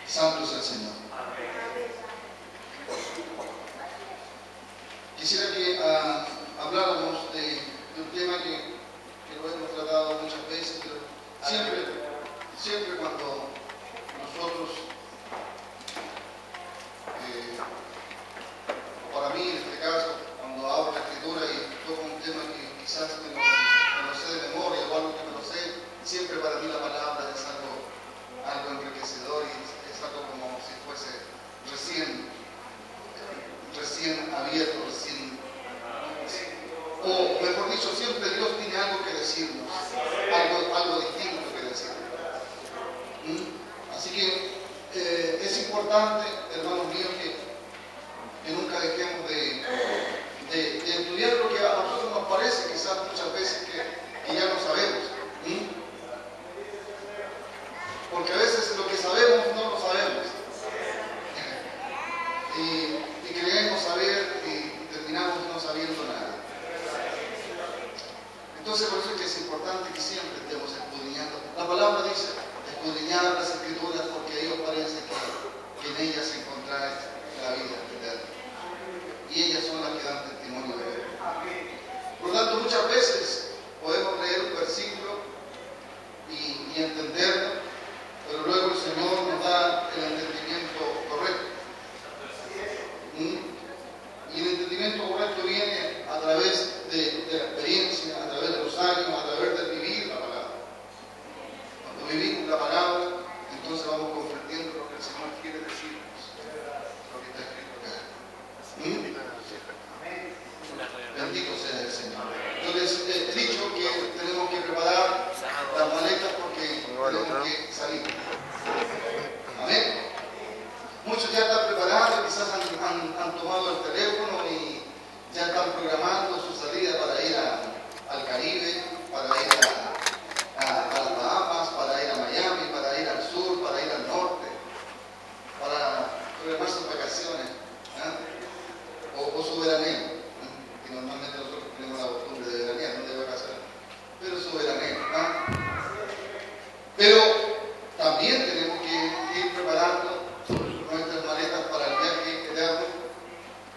Santo es el Señor. Quisiera que habláramos de un tema que lo hemos tratado muchas veces, pero siempre cuando nosotros, para mí en este caso, cuando abro la escritura y toco un tema que quizás me lo sé de memoria o algo que me lo sé, siempre para mí la palabra es algo enriquecedor y es algo como si fuese recién abierto, o mejor dicho, siempre Dios tiene algo que decirnos, algo distinto que decirnos. Así que es importante, hermanos míos, que nunca dejemos de estudiar lo que a nosotros nos parece, quizás muchas veces que ya no sabemos. Porque a veces lo que sabemos no lo sabemos. Y creemos saber y terminamos no sabiendo nada. Entonces por eso es que es importante que siempre estemos escudriñando. La palabra dice, escudriñar las Escrituras porque a ellos parece que en ellas encontráis la vida eterna. Y ellas son las que dan testimonio de él. Por lo tanto, muchas veces podemos leer un versículo y entenderlo, pero luego el Señor nos da el entendimiento correcto. Y el entendimiento correcto viene a través de la experiencia, a través de los años, a través de vivir la palabra. Cuando vivimos la palabra, entonces vamos comprendiendo lo que el Señor quiere decirnos, lo que está escrito acá. Bendito sea el Señor. Entonces, he dicho que tenemos que preparar las maletas porque tenemos que salir. Amén. Muchos ya están preparados, quizás han tomado el teléfono y ya están programando su salida para ir al Caribe, para ir a las Bahamas, para ir a Miami, para ir al sur, para ir al norte, para programar sus vacaciones, o su veraneo, que normalmente nosotros tenemos la costumbre de veranear, no de vacaciones, pero su veraneo. Pero también tenemos que ir preparando nuestras maletas para el viaje eterno,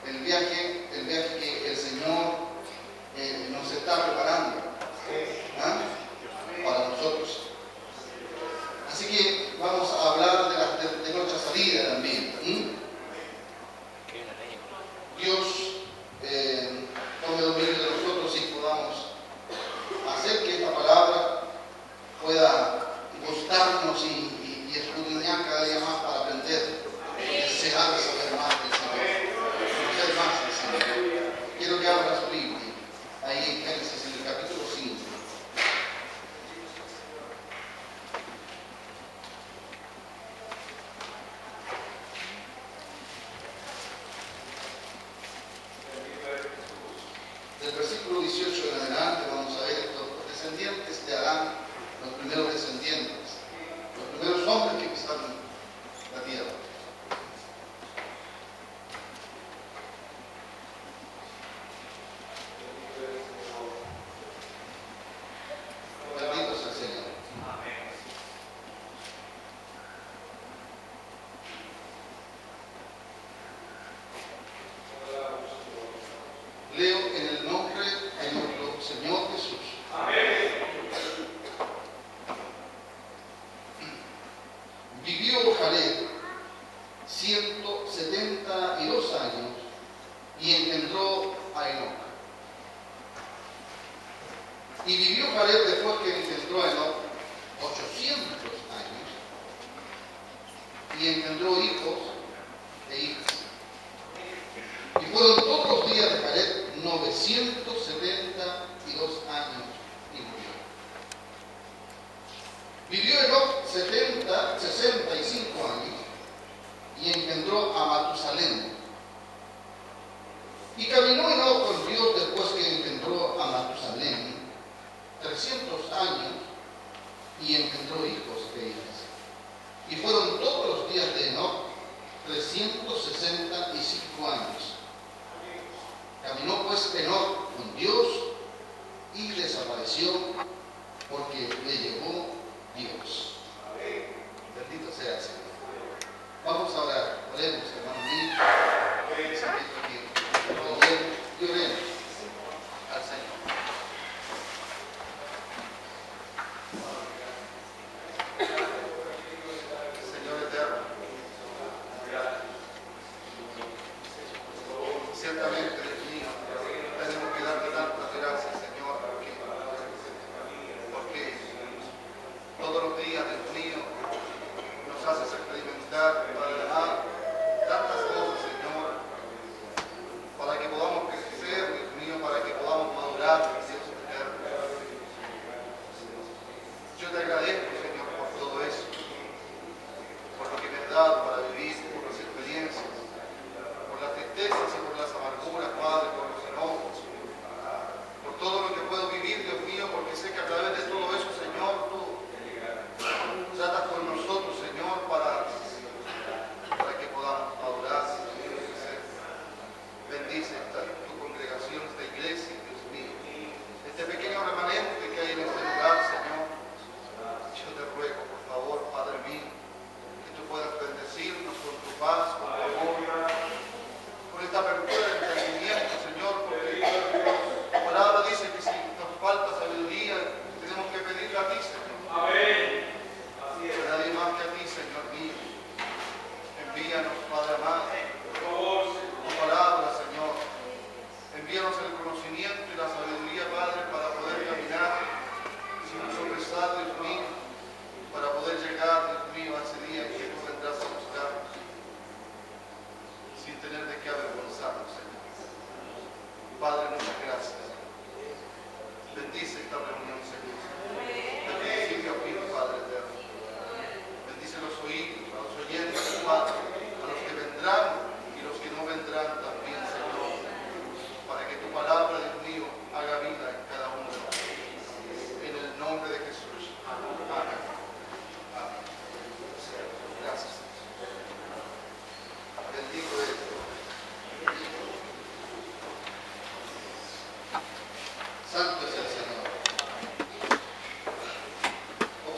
el viaje que el Señor nos está preparando para nosotros. Así que vamos a hablar de nuestra salida también. Dios tome dominio de nosotros y podamos hacer que esta palabra pueda gustarnos y escudriñar cada día más para aprender y desear saber más del Señor, conocer más del Señor. Quiero que abra su Biblia ahí en Génesis, en el capítulo 5. Del versículo 18 en adelante vamos a ver los descendientes de Adán, los primeros descendientes, los primeros hombres que pisaron la tierra. Bendito sea el Señor. Leo en el nombre de nuestro Señor Jesús. Vivió Jared 172 años y engendró a Enoc. Y vivió Jared después que engendró a Enoc 800 años y engendró hijos e hijas. Y fueron todos los días de Jared 972 años y murió. Vivió Enoc 65 años y engendró a Matusalén. Y caminó Enoc con Dios después que engendró a Matusalén 300 años y engendró hijos e hijas. Y fueron todos los días de Enoc 365 años. Caminó pues Enoc con Dios y desapareció porque le llevó Dios. Bendito sea el Señor.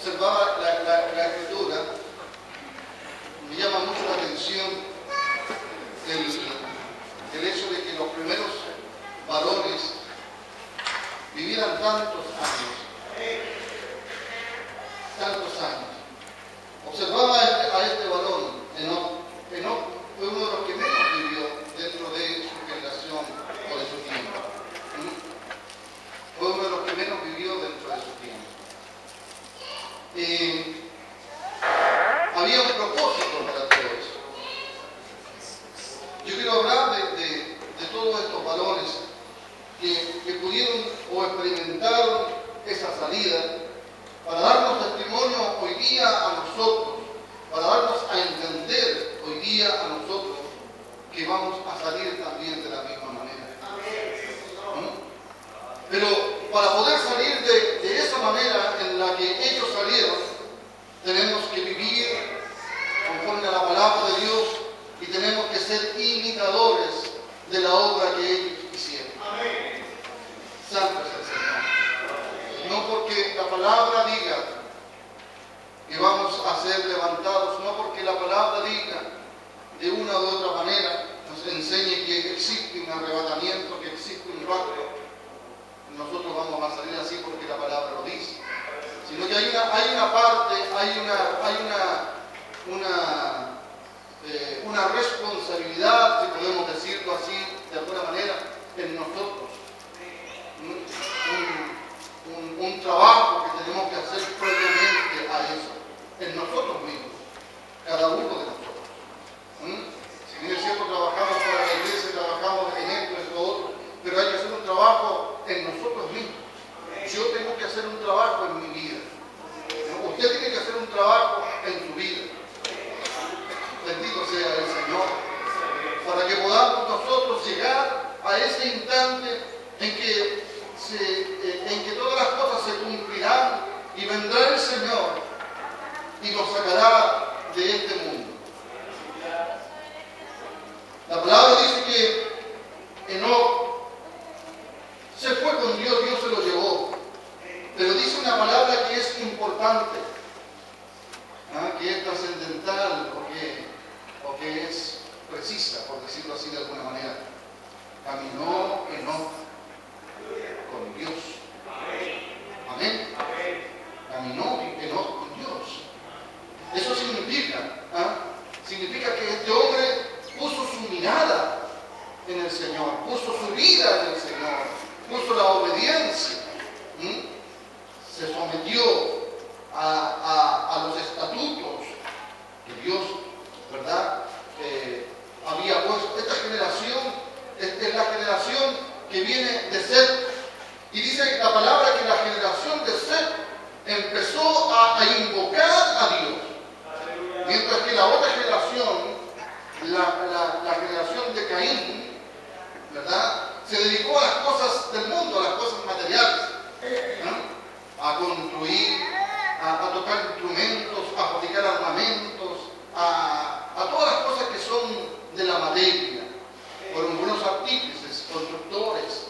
observaba la escritura, me llama mucho la atención el hecho de que los primeros varones vivieran tantos años. Observaba a este varón, Enoc. Enoc fue uno de los que menos vivió dentro de su generación o de su tiempo. Fue uno de los que menos vivió dentro de su tiempo. Había un propósito para todo eso. Yo quiero hablar de todos estos varones que pudieron o experimentaron esa salida para darnos testimonio hoy día a nosotros, para darnos a entender hoy día a nosotros que vamos a salir también de la misma manera. Pero para poder salir de esa manera en la que ellos salieron, tenemos que vivir conforme a la palabra de Dios y tenemos que ser imitadores de la obra que ellos hicieron. Santo es el Señor. No porque la palabra diga que vamos a ser levantados, no porque la palabra diga de una u otra manera, nos enseñe que existe un arrebatamiento, que existe un rapto, nosotros vamos a salir así porque la palabra lo dice. Sino que hay una parte, una responsabilidad, si podemos decirlo así, de alguna manera, en nosotros. Un trabajo que tenemos que hacer previamente a eso, en nosotros mismos, cada uno de nosotros. Si bien es cierto, trabajamos para la iglesia, trabajamos en esto, en lo otro, pero hay que hacer un trabajo en nosotros mismos. Yo tengo que hacer un trabajo en mi vida. Usted tiene que hacer un trabajo en su vida. Bendito sea el Señor. Para que podamos nosotros llegar a ese instante en que todas las cosas se cumplirán y vendrá el Señor y nos sacará de este mundo. La palabra dice que Enoc se fue con Dios, Dios se lo llevó. Pero dice una palabra que es importante, que es trascendental o que es precisa, por decirlo así de alguna manera. Caminó Enoc con Dios. Amén. Caminó Enoc con Dios. Eso significa que este hombre puso su mirada en el Señor, puso su vida en el Señor, puso la obediencia. Se sometió a los estatutos que Dios, ¿verdad?, había puesto. Esta generación es la generación que viene de Set. Y dice la palabra que la generación de Set empezó a invocar a Dios. Mientras que la otra generación, la generación de Caín, ¿verdad?, se dedicó a las cosas del mundo, a las cosas materiales. A construir, a tocar instrumentos, a fabricar armamentos, a todas las cosas que son de la materia. Fueron buenos artífices, constructores,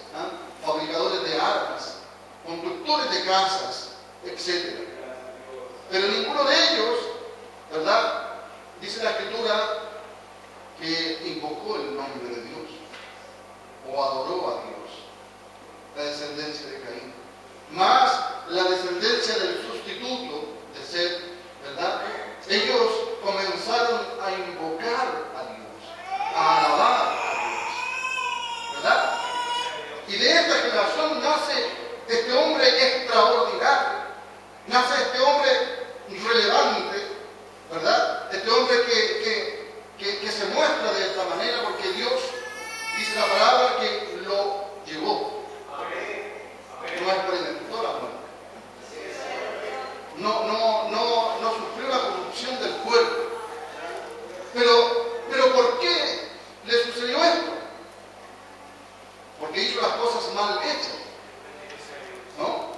fabricadores de armas, constructores de casas, etc. Pero ninguno de ellos, ¿verdad?, dice la Escritura que invocó el nombre de Dios o adoró a Dios, la descendencia de Caín. Más la descendencia del sustituto de Set, ¿verdad? Ellos comenzaron a invocar a Dios, a alabar a Dios, ¿verdad? Y de esta generación nace este hombre extraordinario, nace este hombre relevante, ¿verdad? Este hombre que se muestra de esta manera porque Dios, dice la palabra, que lo llevó. No experimentó la muerte. No sufrió la corrupción del cuerpo. Pero ¿por qué le sucedió esto? Porque hizo las cosas mal hechas, ¿no?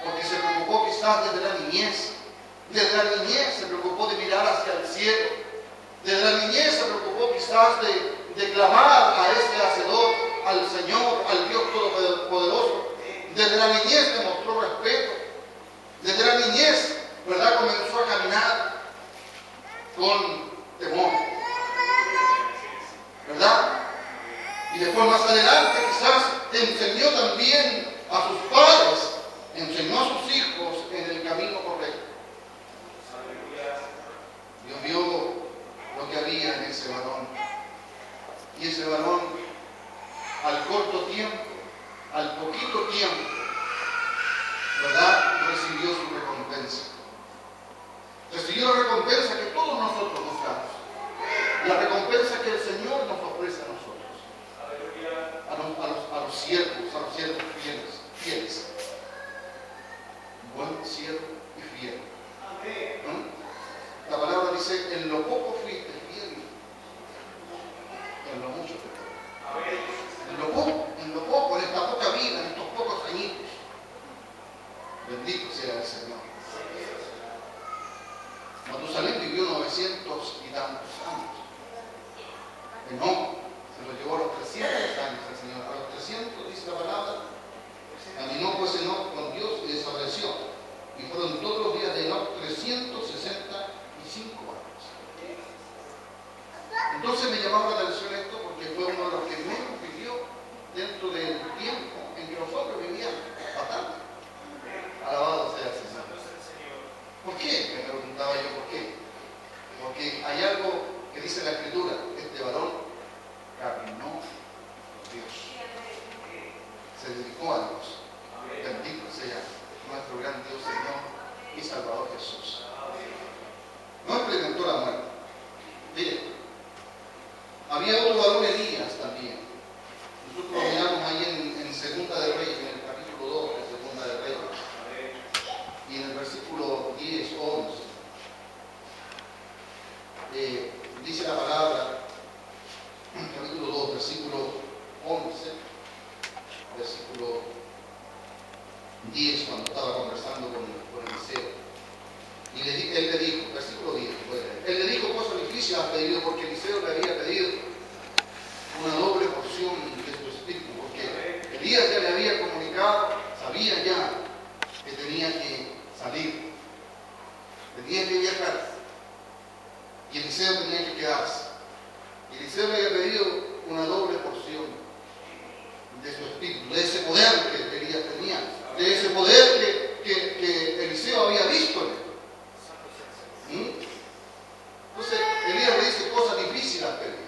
Porque se preocupó quizás desde la niñez. Desde la niñez se preocupó de mirar hacia el cielo. Desde la niñez se preocupó quizás de clamar a ese Hacedor, al Señor, al Dios Todopoderoso. Desde la niñez demostró respeto. Desde la niñez, ¿verdad?, comenzó a caminar con temor, ¿verdad? Y después más adelante quizás enseñó también a sus padres, enseñó a sus hijos en el camino correcto. Dios vio lo que había en ese varón. Y ese varón, al corto tiempo, al poquito tiempo, ¿verdad?, recibió su recompensa. Recibió la recompensa que todos nosotros buscamos. La recompensa que el Señor nos ofrece a nosotros. A los siervos fieles. Buen siervo y fiel. La palabra dice, en lo poco fuiste fiel, en lo mucho te doy. En lo poco, en esta poca vida, en estos pocos añitos. Bendito sea el Señor. Matusalén vivió 900 y tantos años. Enoc se lo llevó a los 300 años el Señor. A los 300 dice la palabra, caminó pues Enoc con Dios y desapareció. Y fueron todos los días de Enoc 365 años. Entonces me llamaba la atención esto porque fue uno de los que menos vivió dentro del tiempo en que nosotros vivíamos bastante. Alabado sea el Señor. ¿Por qué? Me preguntaba yo, ¿por qué? Porque hay algo que dice la Escritura, este varón caminó con Dios, se dedicó a Dios. Bendito sea nuestro gran Dios, Señor y Salvador Jesús. No experimentó la muerte. Mire, había otro varón, Elías, también. Nosotros lo miramos ahí en Segunda de Reyes, en el capítulo 2 de Segunda de Reyes. Y en el versículo 10, 11, dice la palabra, capítulo 2, versículo 11, versículo 10, cuando estaba conversando con Eliseo. Y él le dijo, versículo 10, él le dijo, cosa difícil has pedido, porque Eliseo le había pedido una doble porción de su espíritu, porque Elías ya le había comunicado, sabía ya que tenía que salir, tenía que viajar, y Eliseo tenía que quedarse. Y Eliseo le había pedido una doble porción de su espíritu, de ese poder que Elías tenía, de ese poder que Eliseo había visto en él. Entonces Elías le dice cosas difíciles a pedir.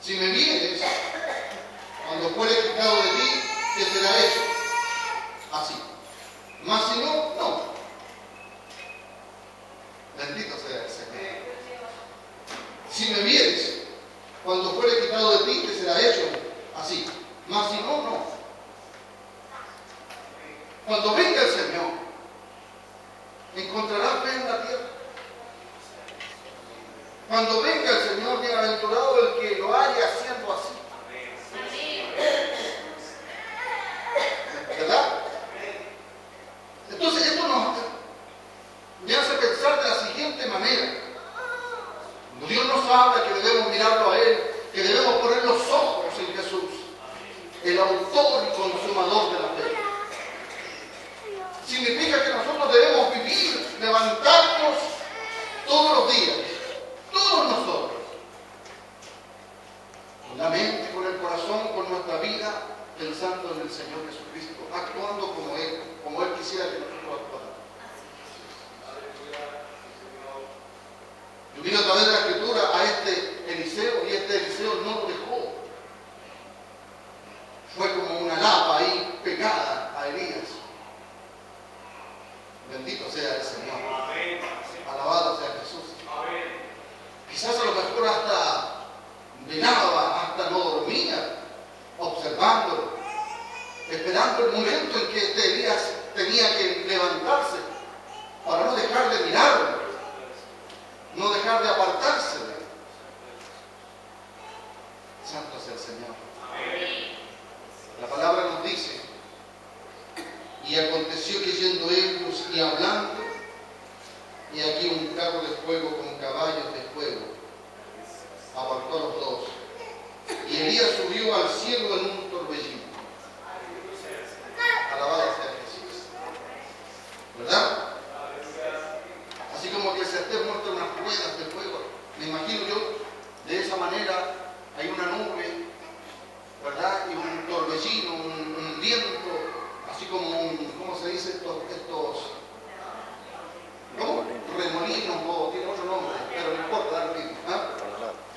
Si me vienes, cuando fuere quitado de ti, te será hecho así. Mas si no, no. Bendito sea el Señor. Si me vienes, cuando fuere quitado de ti, te será hecho así. Mas si no, no. Cuando venga el Señor, encontrará fe en la tierra. Cuando venga el Señor, bienaventurado el que lo haya haciendo así. ¿Verdad? Entonces esto me hace pensar de la siguiente manera. Cuando Dios nos habla que debemos mirarlo a Él, que debemos poner los ojos en Jesús, el autor y consumador de la fe. Significa que nosotros debemos vivir, levantarnos todos los días, todos nosotros, con la mente, con el corazón, con nuestra vida, pensando en el Señor Jesucristo, actuando como Él quisiera que nosotros actuáramos. Yo miro a través de la Escritura a este Eliseo, y este Eliseo no lo dejó. Fue como una lapa ahí pegada a Elías. Bendito sea el Señor. Alabado sea Jesús. Quizás a lo mejor hasta velaba, hasta no dormía, observándolo, esperando el momento en que este Elías tenía que levantarse para no dejar de mirarlo, no dejar de apartarse de él. Santo sea el Señor. La palabra nos dice, y aconteció que yendo ellos y hablando, y aquí un carro de fuego con caballos de fuego apartó a los dos, y Elías subió al cielo en un torbellino. Alabado sea ¿cómo? Remolinos, o tiene otro nombre, pero no importa, da lo mismo.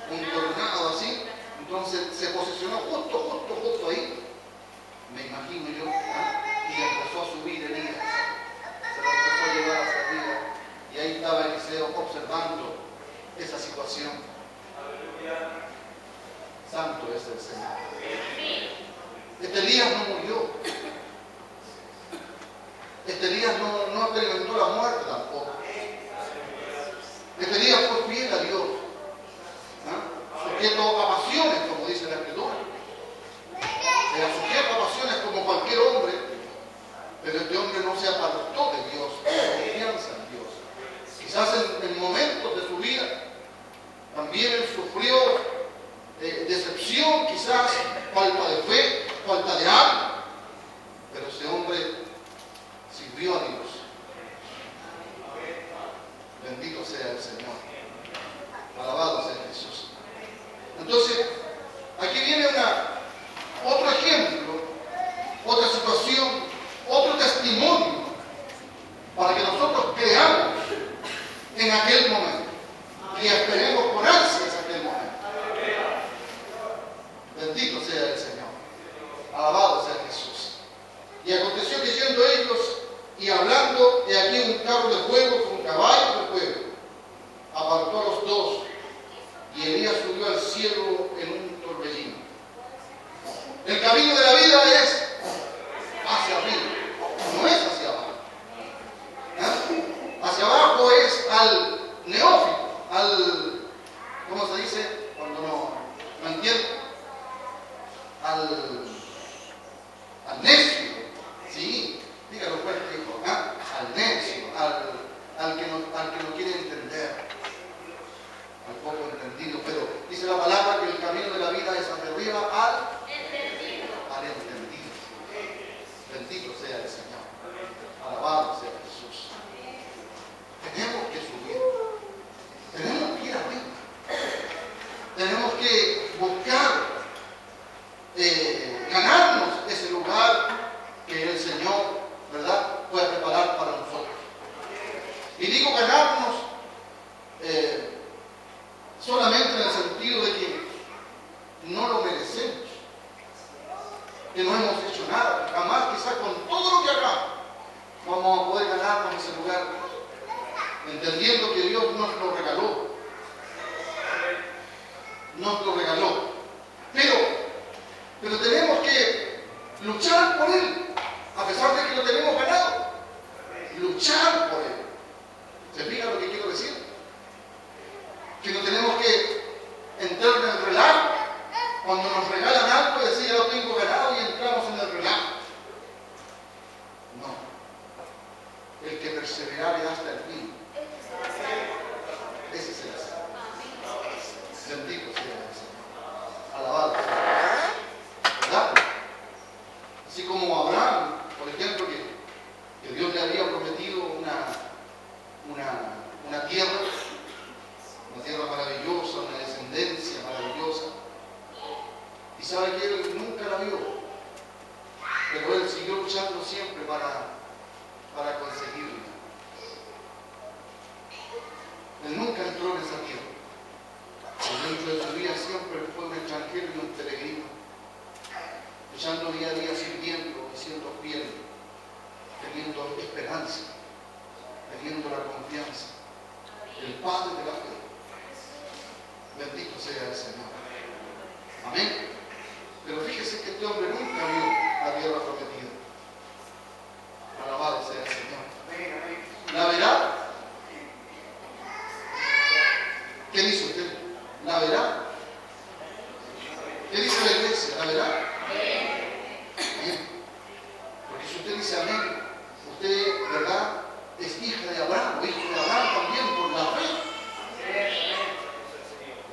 Un tornado así. Entonces se posicionó justo ahí, me imagino yo, y empezó a subir Elías. Se lo empezó a llevar hacia arriba. Y ahí estaba Eliseo observando esa situación. Santo es el Señor. Este Elías no murió. Este Elías no experimentó la muerte tampoco. Este Elías fue fiel a Dios. Sujeto a pasiones, como dice la Escritura. Era sujeto a pasiones como cualquier hombre, pero este hombre no se apartó de Dios, de confianza en Dios. Quizás en momentos de su vida también él sufrió decepción, quizás falta de fe, falta de algo, pero ese hombre sirvió a Dios. Bendito sea el Señor. Alabado sea Jesús. Entonces, aquí viene otro ejemplo, otra situación, otro testimonio, para que nosotros creamos en aquel momento y esperemos por ansias aquel momento. Bendito sea el Señor. Alabado sea Jesús. Y aconteció que yendo ellos y hablando, he aquí un carro de fuego con caballos de fuego apartó a los dos, y Elías subió al cielo en un torbellino. El camino de la vida es hacia arriba, no es hacia abajo. Hacia abajo es al neófito, ¿cómo se dice? Cuando no entiende. Al necio, ¿sí? Dígalo fuerte, hijo. Al necio, al que no quiere entender. Un poco entendido, pero dice la palabra que el camino de la vida es hacia arriba al entendido. Bendito sea el Señor. Alabado sea Jesús. Tenemos que subir. Tenemos que ir arriba. Tenemos que buscar ganarnos ese lugar que el Señor, ¿verdad?, puede preparar para nosotros. Y digo ganarnos solamente en el sentido de que no lo merecemos, que no hemos hecho nada, jamás, quizás con todo lo que hagamos vamos a poder ganarnos ese lugar, entendiendo que Dios nos lo regaló, pero tenemos que luchar por Él, a pesar de que lo tenemos ganado, luchar por Él. ¿Se fija lo que quiero decir? Que no tenemos que entrar en el relajo cuando nos regalan algo y decir ya lo tengo ganado y entramos en el relajo. No. El que perseverare hasta el fin. Ese es el Señor. Bendito sea el Señor. Alabado sea. ¿Verdad? Así como Abraham, por ejemplo, que Dios le había prometido una tierra maravillosa, una descendencia maravillosa. Y sabe que él nunca la vio, pero él siguió luchando siempre para conseguirla. Él nunca entró en esa tierra. Dentro de su vida siempre fue un extranjero y un peregrino, luchando día a día, sirviendo y siendo fiel, teniendo esperanza, teniendo la confianza, el Padre de la fe. Bendito sea el Señor. Amén. Pero fíjese que este hombre nunca vio la tierra prometida. Alabado sea el Señor. ¿La verá? ¿Qué dice usted? ¿La verá? ¿Qué dice la iglesia? ¿La verá? Amén. Porque si usted dice amén, usted, ¿verdad?, es hija de Abraham, o hijo de Abraham también por la fe.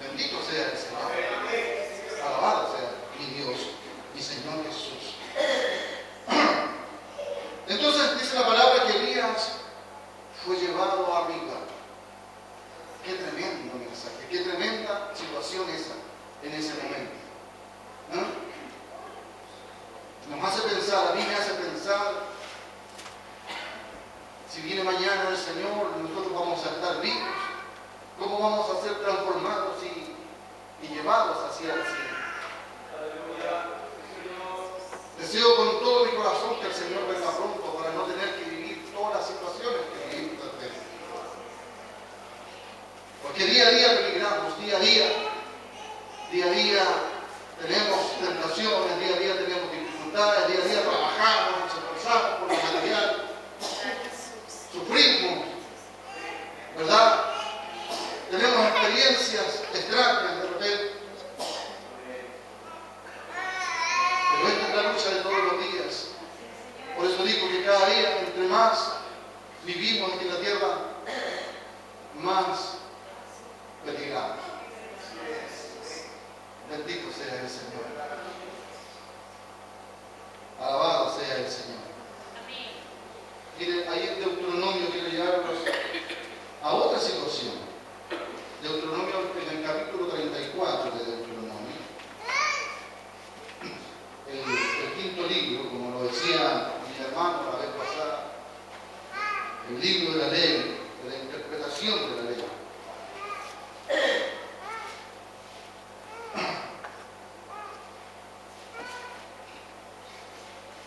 Bendito sea el Señor. Alabado sea mi Dios, mi Señor Jesús. Entonces dice la palabra que Elías fue llevado arriba. Qué tremendo mensaje, qué tremenda situación esa en ese momento. Nos hace pensar, a mí me hace pensar vamos a ser transformados y llevados hacia el cielo. Deseo con todo mi corazón que el Señor venga pronto para no tener que vivir todas las situaciones que vivimos tal vez. Porque día a día peligramos, día a día tenemos tentaciones, día a día tenemos dificultades, día a día trabajamos, nos esforzamos por lo material, sufrimos, ¿verdad? Tenemos experiencias extrañas de repente. Pero esta es la lucha de todos los días. Por eso digo que cada día, entre más vivimos en la tierra, más peligramos. Bendito sea el Señor. Alabado sea el Señor. Miren, ahí en Deuteronomio quiero llevarlos a otra situación. Deuteronomio, en el capítulo 34 de Deuteronomio, el quinto libro, como lo decía mi hermano la vez pasada, el libro de la ley, de la interpretación de la ley.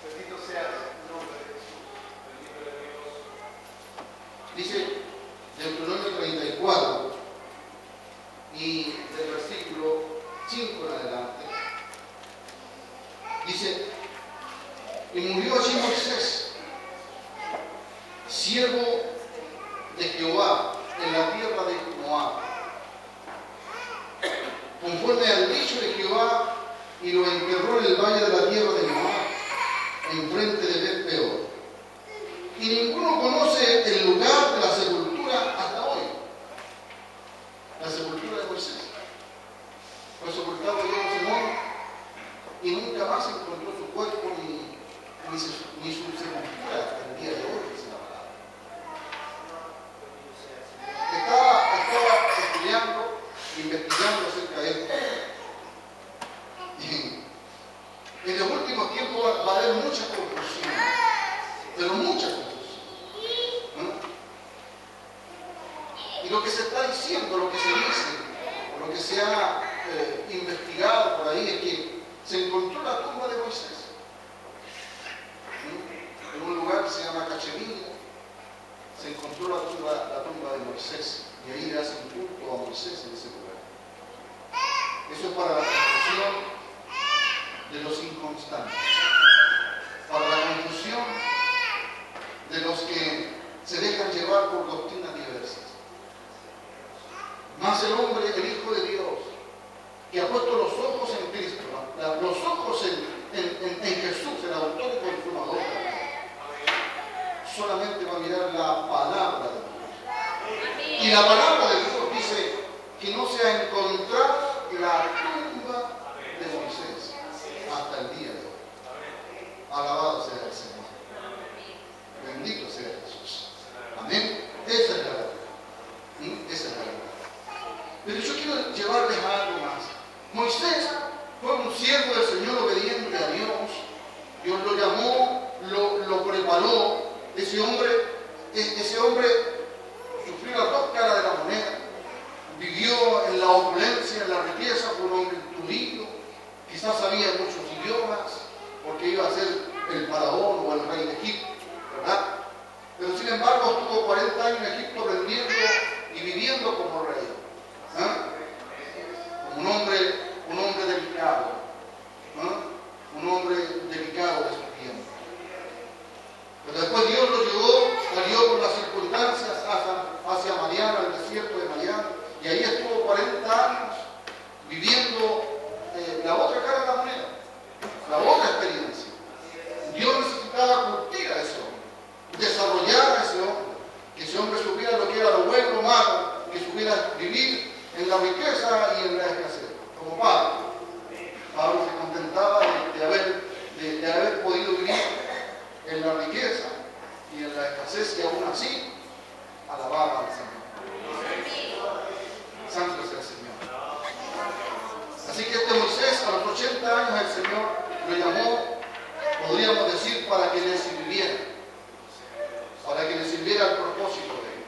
Bendito sea el nombre de Jesús. Dice Deuteronomio 34 y del versículo 5 en adelante. Dice: y murió allí Moisés, siervo de Jehová, en la tierra de Moab, conforme al dicho de Jehová, y lo enterró en el valle de la tierra de Moab, enfrente de Bet-peor. Y ninguno conoce el lugar de la sepultura hasta hoy. La sepultura de Moisés. Fue sepultado en Simón y nunca más encontró su cuerpo ni su sepultura hasta el día de hoy, dice la palabra. Estaba estudiando, investigando acerca de esto. Y en los últimos tiempos va a haber mucha confusión, pero mucha confusión. Y lo que se está diciendo, lo que se dice, o lo que se ha investigado por ahí es que se encontró la tumba de Moisés. En un lugar que se llama Cachemira, se encontró la tumba de Moisés, y ahí le hacen culto a Moisés en ese lugar. Eso es para la confusión de los inconstantes, para la confusión de los que se dejan llevar por doctrinas diversas. Más el hombre, el Hijo de Dios, que ha puesto los ojos en Cristo, los ojos en Jesús, el autor y consumador, solamente va a mirar la palabra de Dios. Y la palabra de Dios dice que no se ha encontrado la tumba de Moisés hasta el día de hoy. Alabado sea el Señor. Bendito sea Jesús. Amén. Esa es la verdad. Esa es la verdad. Pero yo quiero llevarles a algo más. Moisés fue un siervo del Señor obediente a Dios. Dios lo llamó, lo preparó. Ese hombre sufrió las dos caras de la moneda. Vivió en la opulencia, en la riqueza, fue un hombre instruido. Quizás sabía muchos idiomas, porque iba a ser el faraón o el rey de Egipto, ¿verdad? Pero sin embargo estuvo 40 años en Egipto aprendiendo y viviendo como rey. Como un hombre delicado, un hombre delicado de su tiempo. Pero después Dios lo llevó, salió por las circunstancias hacia Madián, al desierto de Madián, y ahí estuvo 40 años viviendo la otra cara de la moneda, la otra experiencia. Dios necesitaba curtir a ese hombre, desarrollar a ese hombre, que ese hombre supiera lo que era lo bueno, lo malo, que supiera vivir en la riqueza y en la escasez, como Pablo. Pablo se contentaba de haber podido vivir en la riqueza y en la escasez, y aún así alababa al Señor. Santo sea el Señor. Así que este Moisés, a los 80 años, el Señor lo llamó, podríamos decir, para que le sirviera, al propósito de él.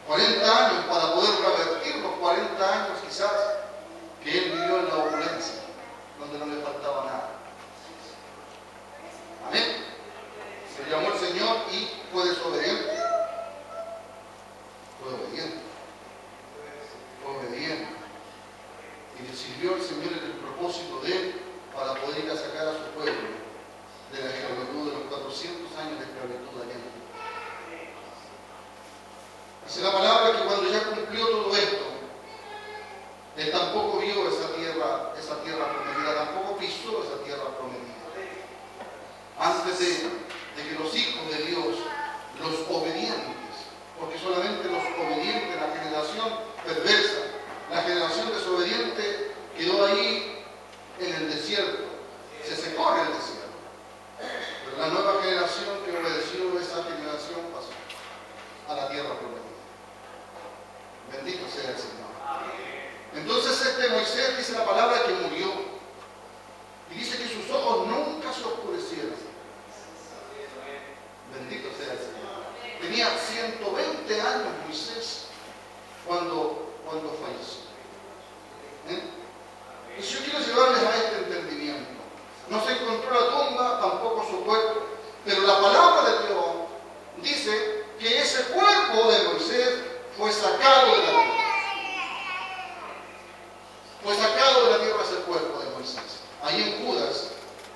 40 años para poder Señor y fue desobediente. Fue obediente. Fue obediente. Y le sirvió al Señor en el propósito de él para poder ir a sacar a su pueblo de la esclavitud, de los 400 años de esclavitud allá en Egipto. Dice la palabra que cuando ya cumplió todo esto, él tampoco vio esa tierra prometida, tampoco pisó esa tierra prometida. Antes de que los hijos de Dios, los obedientes, porque solamente los obedientes, la generación perversa, la generación desobediente quedó ahí en el desierto, se secó en el desierto. Pero la nueva generación que obedeció, esa generación pasó a la tierra prometida. Bendito sea el Señor. Entonces Moisés, dice la palabra, que murió. Y dice que sus ojos nunca se oscurecieron. Bendito sea el Señor. Tenía 120 años Moisés cuando falleció. Y yo quiero llevarles a este entendimiento. No se encontró la tumba, tampoco su cuerpo, pero la palabra de Dios dice que ese cuerpo de Moisés fue sacado de la tierra. Fue sacado de la tierra ese cuerpo de Moisés. Ahí en Judas,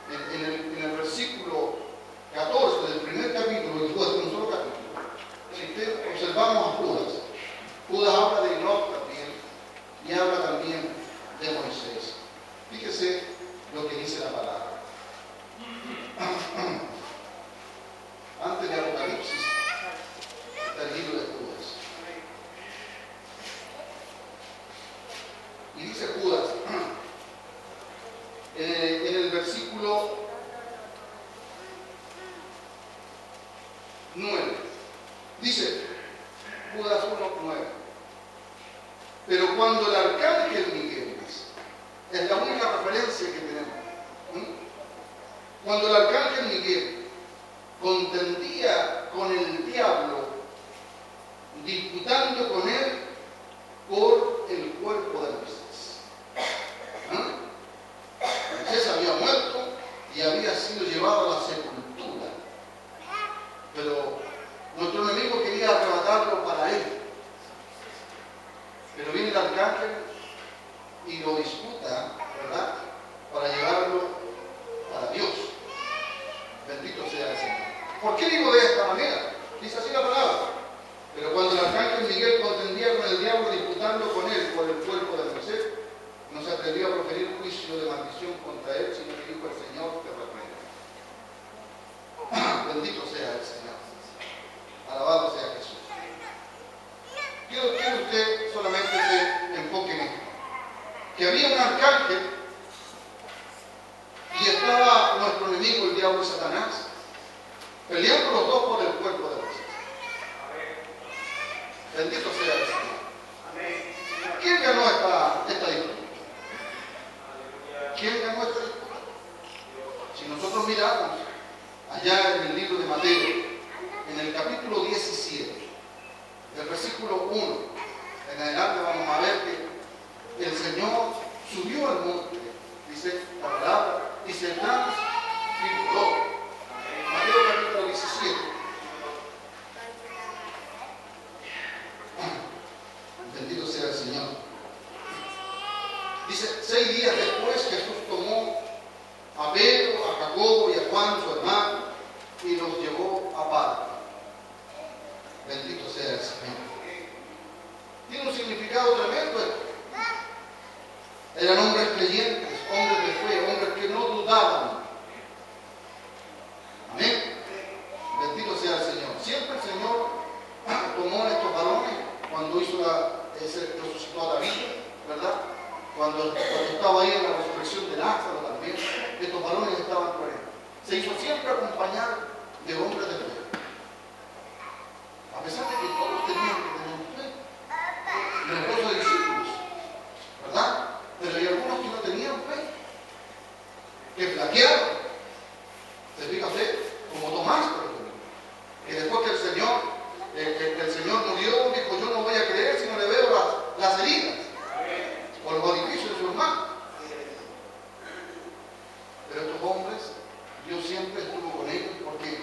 en el versículo 14 del primer capítulo de Judas, un solo capítulo, si observamos a Judas habla de Enoc también y habla también de Moisés. Fíjese lo que dice la palabra. Antes de Apocalipsis está el libro de Judas. Y dice Judas, en el versículo 9, dice Judas 1:9, pero cuando el arcángel Miguel, es la única referencia que tenemos, cuando el arcángel Miguel contendía con el diablo, disputando con él por el cuerpo de Moisés. Moisés había muerto y había sido llevado a la sepultura, pero nuestro enemigo quería arrebatarlo para él. Pero viene el arcángel y lo disputa, ¿verdad?, para llevarlo a Dios. Bendito sea el Señor. ¿Por qué digo de esta manera? Dice así la palabra. Pero cuando el arcángel Miguel contendía con el diablo, disputando con él por el cuerpo de Moisés, no se atrevió a proferir juicio de maldición contra él, sino que dijo: el Señor te reprenda. Bendito sea el Señor. Alabado sea Jesús. Quiero que usted solamente se enfoque en esto. Que había un arcángel y estaba nuestro enemigo, el diablo y Satanás, peleando los dos por el cuerpo de Moisés. Bendito sea el Señor. ¿Quién ganó esta disputa? ¿Quién ganó esta disputa? Si nosotros miramos allá en el libro de Mateo, en el capítulo 17, del versículo 1 en adelante, vamos a ver que el Señor subió al monte, dice la palabra, y se transfiguró. Mateo capítulo 17. Bendito sea el Señor. Dice: 6 días después Jesús tomó a Pedro, a Jacobo y a Juan, su hermano, y los llevó aparte. Bendito sea el Señor. Tiene un significado tremendo esto. Eran hombres creyentes, hombres de fe, hombres que no dudaban. Amén. Bendito sea el Señor. Siempre el Señor tomó a estos varones cuando resucitó a David, ¿verdad? Cuando estaba ahí en la resurrección de Lázaro también, estos varones estaban con él. Se hizo siempre acompañar de hombres de fe. A pesar de que todos tenían que tener fe, los 12 discípulos, ¿verdad? Pero hay algunos que no tenían fe, que flaquearon. ¿Se fija usted? Como Tomás, por ejemplo, que después que el Señor murió, dijo: yo no voy a creer si no le veo las heridas o los orificios de su hermano. Pero estos hombres, Dios siempre estuvo con ellos, porque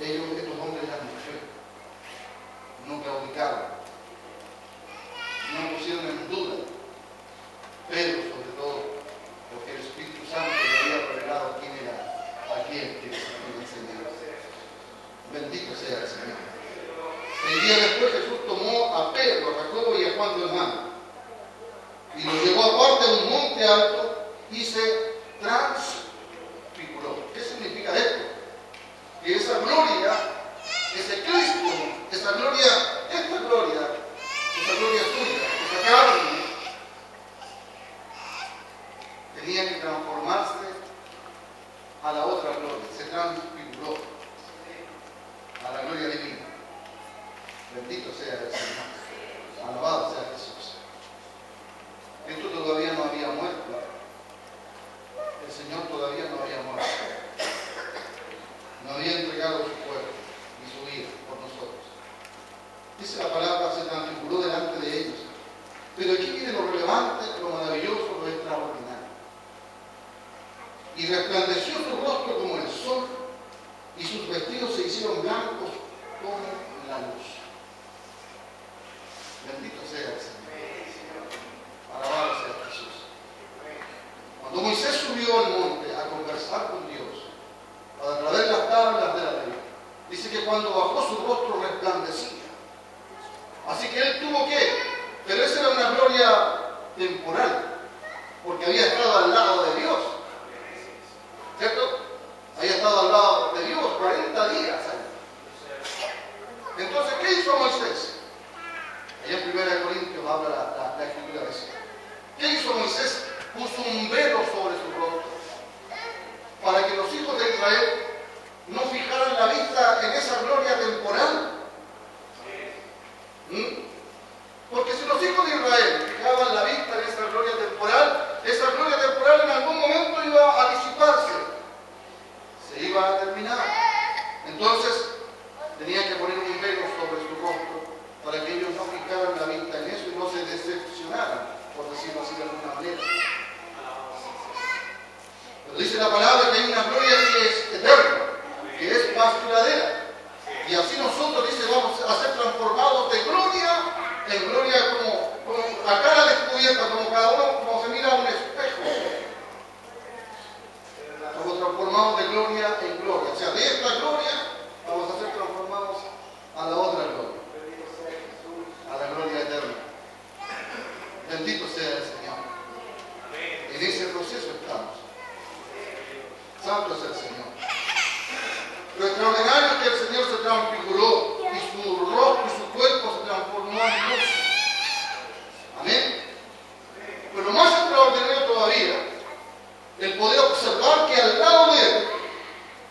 estos hombres eran de fe, no claudicaron, no pusieron en duda, pero sobre todo porque el Espíritu Santo le había revelado quién era aquel que les había enseñado. Bendito sea el Señor. El día después Jesús tomó a Pedro, a Jacobo y a Juan su hermano y los llevó aparte a un monte alto y se transfiguró. ¿Qué significa esto? Que esa gloria, ese Cristo, esa gloria suya, esa carne, tenía que transformarse a la otra gloria, se transfiguró a la gloria divina. Bendito sea el Señor, alabado sea Jesús. Esto todavía no había muerto, el Señor todavía no había muerto, no había entregado su cuerpo y su vida por nosotros. Dice la palabra, se transfiguró delante de ellos. Pero aquí viene lo relevante, lo maravilloso, lo extraordinario. Y resplandeció su rostro como el sol, y sus vestidos se hicieron blancos como la luz. Bendito sea el Señor. Alabado sea Jesús. Cuando Moisés subió al monte a conversar con Dios, para traer las tablas de la ley, dice que cuando bajó su rostro resplandecía. Así que él tuvo que, pero esa era una gloria temporal, porque había estado al lado de Dios, ¿cierto? Había estado al lado de Dios 40 días. Entonces, ¿qué hizo Moisés? Allá en 1 Corintios habla la escritura de eso. ¿Qué hizo Moisés? Puso un velo sobre su rostro, para que los hijos de Israel no fijaran la vista en esa gloria temporal. Porque si los hijos de Israel fijaban la vista en esa gloria temporal en algún momento iba a disiparse, se iba a terminar. Entonces tenían que poner un velo sobre su rostro para que ellos no fijaran la vista en eso y no se decepcionaran, por decirlo así de alguna manera. Pero dice la palabra que hay una gloria que es eterna, que es más duradera. Y así nosotros, dice, vamos a ser transformados de gloria en gloria, como a cara descubierta, como cada uno, como se mira a un espejo. Somos transformados de gloria en gloria. O sea, de esta gloria vamos a ser transformados a la otra gloria, a la gloria eterna. Bendito sea el Señor. En ese proceso estamos. Santo es el Señor. Lo extraordinario es que el Señor se transfiguró y su rostro y su cuerpo se transformó en luz. Amén. Pero más extraordinario todavía, el poder observar que al lado de él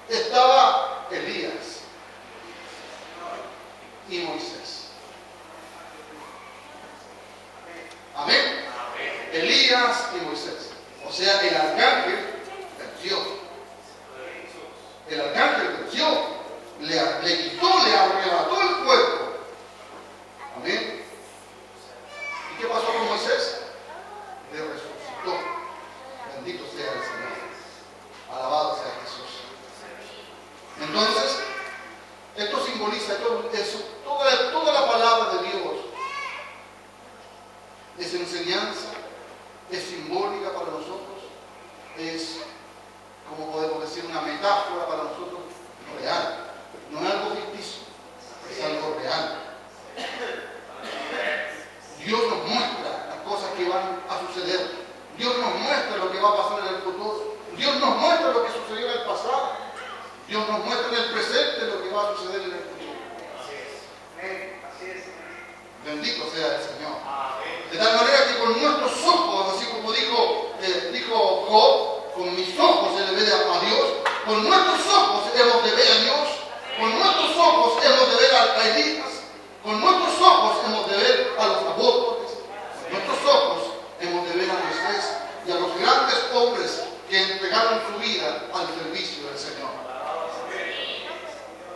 estaba Elías y Moisés. Amén. Elías y Moisés. O sea, el arcángel venció. El arcángel venció, le quitó, le arrebató el cuerpo. Amén. ¿Y qué pasó con Moisés? Le resucitó. Bendito sea el Señor. Alabado sea Jesús. Entonces, esto simboliza, toda la palabra de Dios es enseñanza, es simbólica para nosotros, es, como podemos decir, una metáfora para nosotros real. No es algo ficticio, es algo real. Dios nos muestra las cosas que van a suceder. Dios nos muestra lo que va a pasar en el futuro. Dios nos muestra lo que sucedió en el pasado. Dios nos muestra en el presente lo que va a suceder en el futuro. Bendito sea el Señor. De tal manera que con nuestros ojos, así como dijo Job, con mis ojos se le ve a Dios, con nuestros ojos hemos de ver a Dios, con nuestros ojos hemos de ver a Elías, con nuestros ojos hemos de ver a los apóstoles, con nuestros ojos hemos de ver a Moisés y a los grandes hombres que entregaron su vida al servicio del Señor.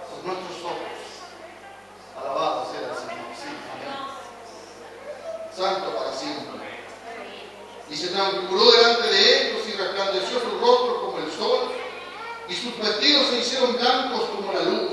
Con nuestros ojos. Alabado sea el Señor. Sí, amén. Santo para siempre. Y se transfiguró delante de ellos y resplandeció su rostro como el sol, y sus vestidos se hicieron blancos como la luz.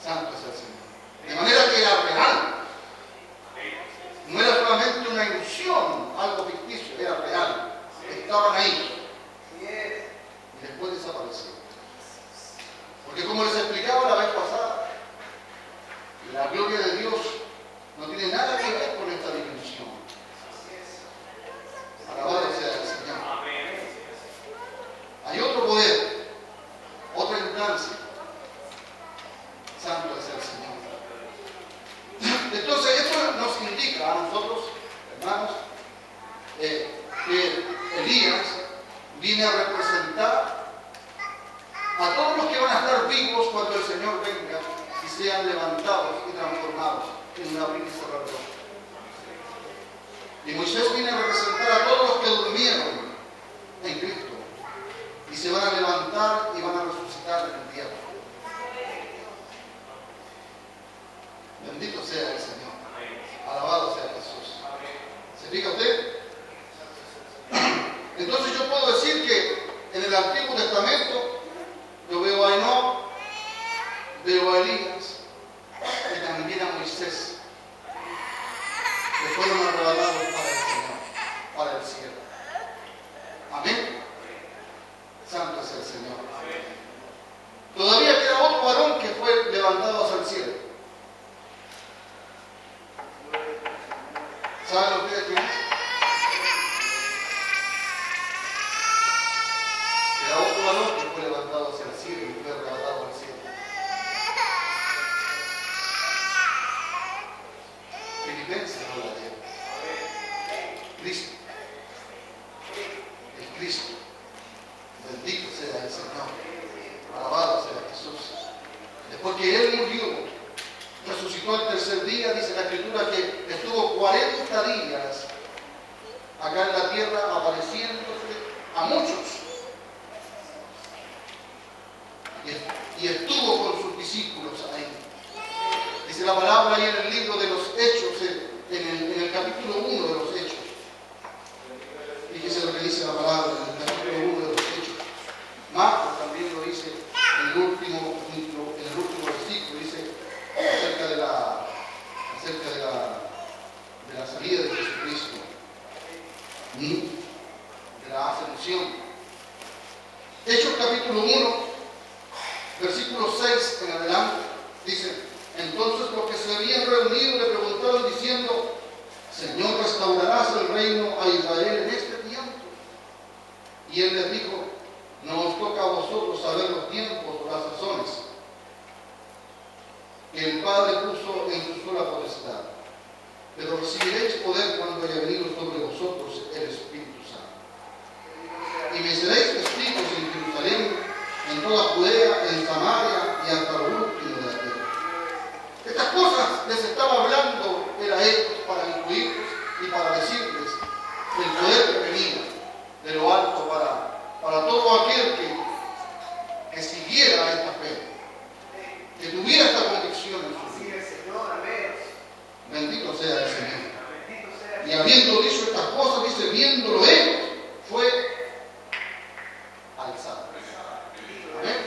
Santo es el Señor. De manera que era real. No era solamente una ilusión, algo ficticio, era real. Estaban ahí. Y después desaparecieron. Porque como les explicaba la vez pasada, la gloria de Dios no tiene nada que ver con esta dimensión. Alabado sea el Señor. Hay otro poder, otra instancia. Santo es el Señor. Entonces, esto nos indica a nosotros, hermanos, que Elías viene a representar a todos los que van a estar vivos cuando el Señor venga y sean levantados y transformados en un abrir y cerrar de ojos. Y Moisés viene a representar a todos los que durmieron en Cristo y se van a levantar y van a resucitar en el día. Bendito sea el Señor. Alabado sea Jesús. ¿Se fija usted? Entonces yo puedo decir que en el Antiguo Testamento yo veo a Enoc, veo a Elías y también a Moisés, que fueron arrebatados para el Señor, para el cielo. Amén. Santo es el Señor. Todavía queda otro varón que fue levantado hacia el cielo. ¿Saben ustedes quién es? Queda otro varón que fue levantado hacia el cielo y fue arrebatado al cielo. Filipenses habla de él. Cristo. El Cristo. Bendito sea el Señor. Alabado sea Jesús. Después que Él murió, resucitó al tercer día, dice la Escritura que estuvo 40 días acá en la tierra apareciéndose a muchos. Y estuvo con sus discípulos ahí. Dice la palabra ahí en el libro de los Hechos, en el capítulo 1 de los Hechos. Fíjese lo que dice la palabra en el capítulo 1 de los Hechos. Marcos también lo dice en el último versículo, dice acerca de la salida de Jesucristo, de la ascensión. Hechos capítulo 1, versículo 6 en adelante, dice: entonces los que se habían reunido le preguntaron diciendo: Señor, ¿restaurarás el reino a Israel en este tiempo? Y él les dijo: no os toca a vosotros saber los tiempos o las sazones que el Padre puso en su sola potestad, pero recibiréis poder cuando haya venido sobre vosotros el Espíritu Santo. Y me seréis testigos en Jerusalén, en toda Judea, en Samaria y hasta lo último de la tierra. Estas cosas les estaba hablando él a ellos para incluirlos y para decirles el poder que venía de lo alto para todo aquel que siguiera esta fe, que tuviera esta convicción en su vida. Bendito sea el Señor. Y habiendo dicho estas cosas, dice, viéndolo ellos, fue alzado. Amén.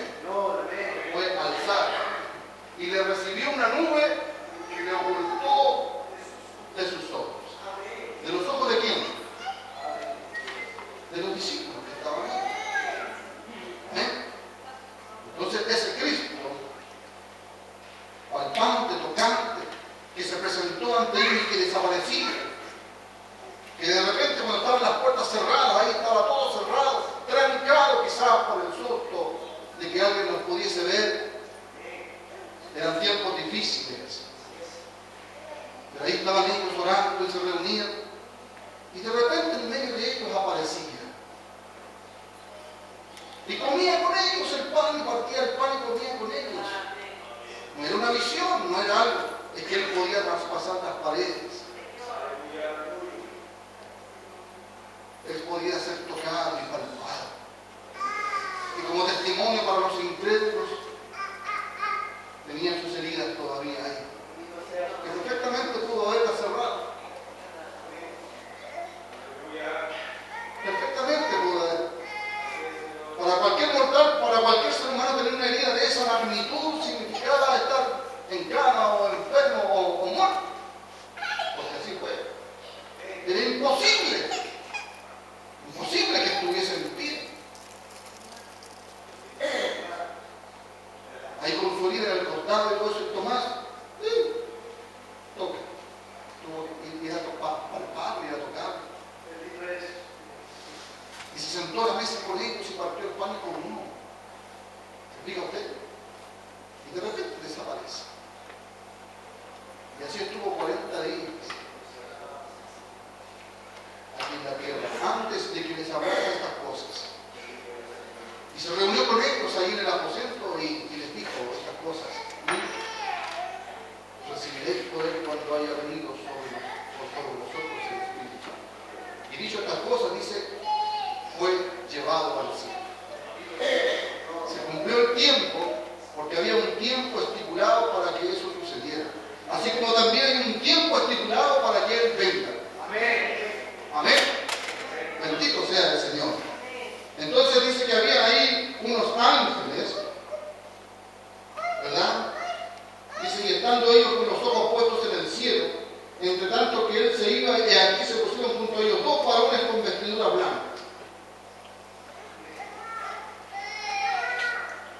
Fue alzado. Y le recibió una nube que le ocultó de sus ojos. ¿De los ojos de quién? De los discípulos que estaban ahí. Amén. Entonces ese Cristo, palpante, tocante, que se presentó ante ellos y que desaparecía, que de repente cuando estaban las puertas cerradas, ahí estaba todo cerrado, trancado quizás por el susto de que alguien nos pudiese ver. Eran tiempos difíciles, pero ahí estaban ellos orando y se reunían, y de repente en medio de ellos aparecía y comía con ellos el pan, y partía el pan y comía con ellos. No era una visión, no era algo, es que él podía traspasar las paredes. Él podía ser tocado y palpado. Y como testimonio para los incrédulos, tenían sus heridas todavía ahí, que perfectamente pudo haberlas cerrado. Perfectamente pudo haber. Para cualquier mortal, para cualquier ser humano, tener una herida de esa magnitud significaba estar cuando haya venido sobre nosotros el Espíritu Santo. Y dicho estas cosas, dice, fue llevado al cielo. Se cumplió el tiempo, porque había un tiempo estipulado para que eso sucediera. Así como también hay un tiempo estipulado para que Él venga. Amén. Amén. Bendito sea el Señor. Entonces dice que había ahí unos ángeles, ¿verdad? Dice, y estando ellos con los ojos puestos en el cielo, entre tanto que Él se iba, y aquí se pusieron junto a ellos dos varones con vestidura blanca.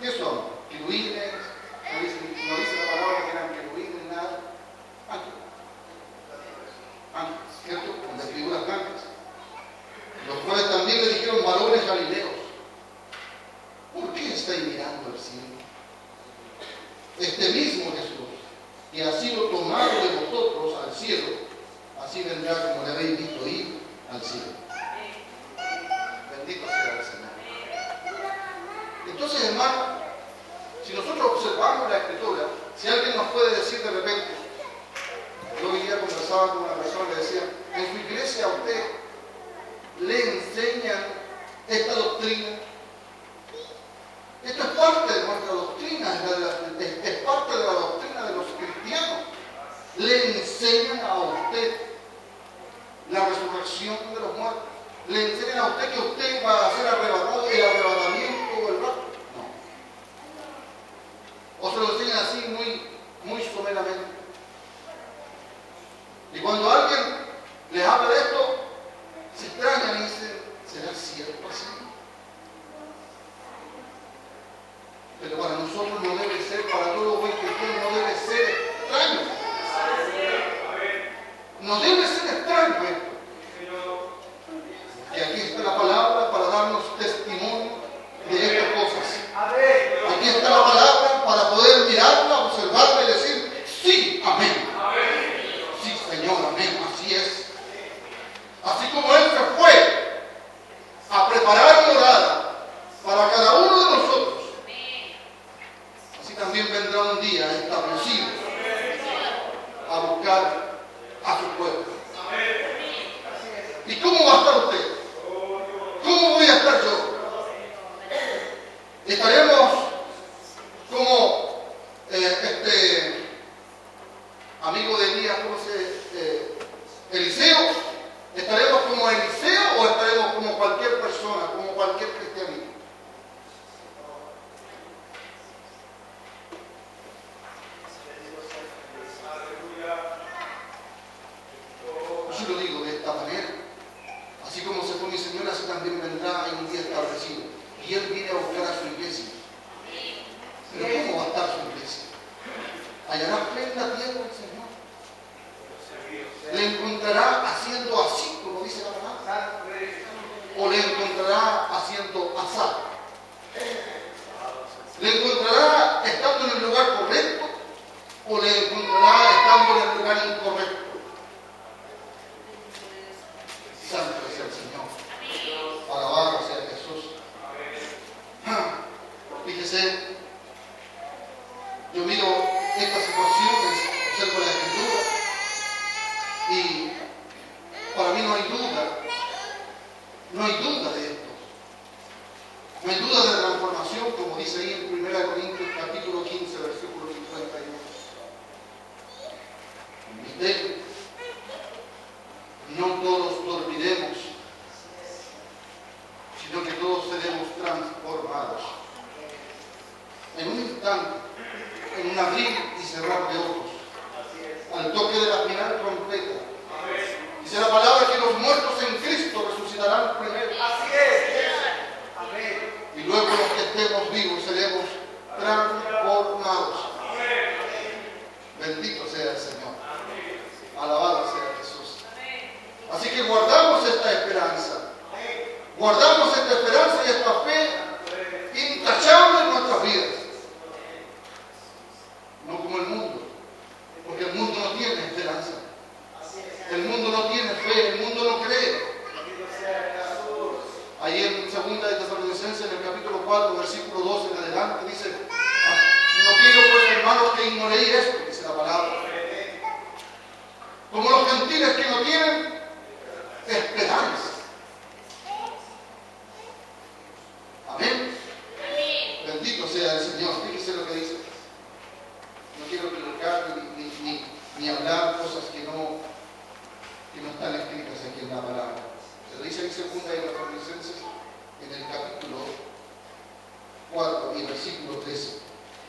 ¿Qué son? Querubines, no dice la palabra que eran querubines, nada. Ángeles, ¿cierto? Con vestiduras blancas. Los cuales también le dijeron varones galileos, ¿por qué estáis mirando al cielo? Este mismo Jesús, que ha sido tomado de vosotros al cielo, así vendrá como le habéis visto ir al cielo. Bendito sea el Señor. Entonces, hermano, si nosotros observamos la Escritura, si alguien nos puede decir de repente, yo hoy día conversaba con una persona y le decía, en su iglesia a usted le enseñan esta doctrina. Esto es parte de nuestra doctrina, es parte de la doctrina de los cristianos. Le enseñan a usted la resurrección de los muertos. Le enseñan a usted que usted va a ser arrebatado, el arrebatamiento o el rapto. No. O se lo enseñan así muy someramente. Y cuando alguien les habla de esto, se extrañan y dicen, ¿será cierto así? Pero para nosotros no debe ser, para todo buen cristiano no debe ser extraño. No debe ser extraño esto. Y aquí está la palabra para darnos testimonio de estas cosas. Aquí está la palabra para poder mirarla, observarla y decir, sí, amén. Sí, Señor, amén, así es. Así como Él se fue a preparar morada para cada uno de nosotros, así también vendrá un día establecido a buscar a su pueblo. ¿Y cómo va a estar usted? ¿Cómo voy a estar yo? Estaremos como amigo de Elías, ¿cómo se Eliseo? ¿Estaremos como Eliseo o estaremos como cualquier persona, como cualquier cristianito? Yo lo digo de esta manera. Así como se fue mi Señor, así también vendrá en un día establecido. Y Él viene a buscar a su iglesia. Pero ¿cómo va a estar su iglesia? ¿Hallará fe en la tierra el Señor? ¿Le encontrará haciendo así, como dice la palabra? ¿O le encontrará haciendo asado? ¿Le encontrará estando en el lugar correcto? ¿O le encontrará estando en el lugar incorrecto? Santo es el Señor. Alabado sea Jesús. Fíjese, yo miro estas situaciones, observo la Escritura y para mí no hay duda de esto. No hay duda de la transformación, como dice ahí en 1 Corintios capítulo 15, versículo 52. El misterio. No todos dormiremos, sino que todos seremos transformados. En un instante, en un abrir y cerrar de ojos, al toque de la final trompeta. Dice la palabra que los muertos en Cristo resucitarán primero. Así es. Amén. Y luego los que estemos vivos seremos transformados. Bendito sea el Señor. Alabado sea Jesús. Así que guardamos esta esperanza. Guardamos esta esperanza y esta fe intachable en nuestras vidas. No como el mundo. Porque el mundo no tiene esperanza. El mundo no tiene fe, el mundo no cree. Ahí en 2 de Tesalonicenses, en el capítulo 4, versículo 12 en adelante, dice, no quiero pues hermanos que ignoréis esto, dice la palabra, ni hablar cosas que no están escritas aquí en la palabra. Se dice en segunda de Tesalonicenses, en el capítulo 4 y versículo 13.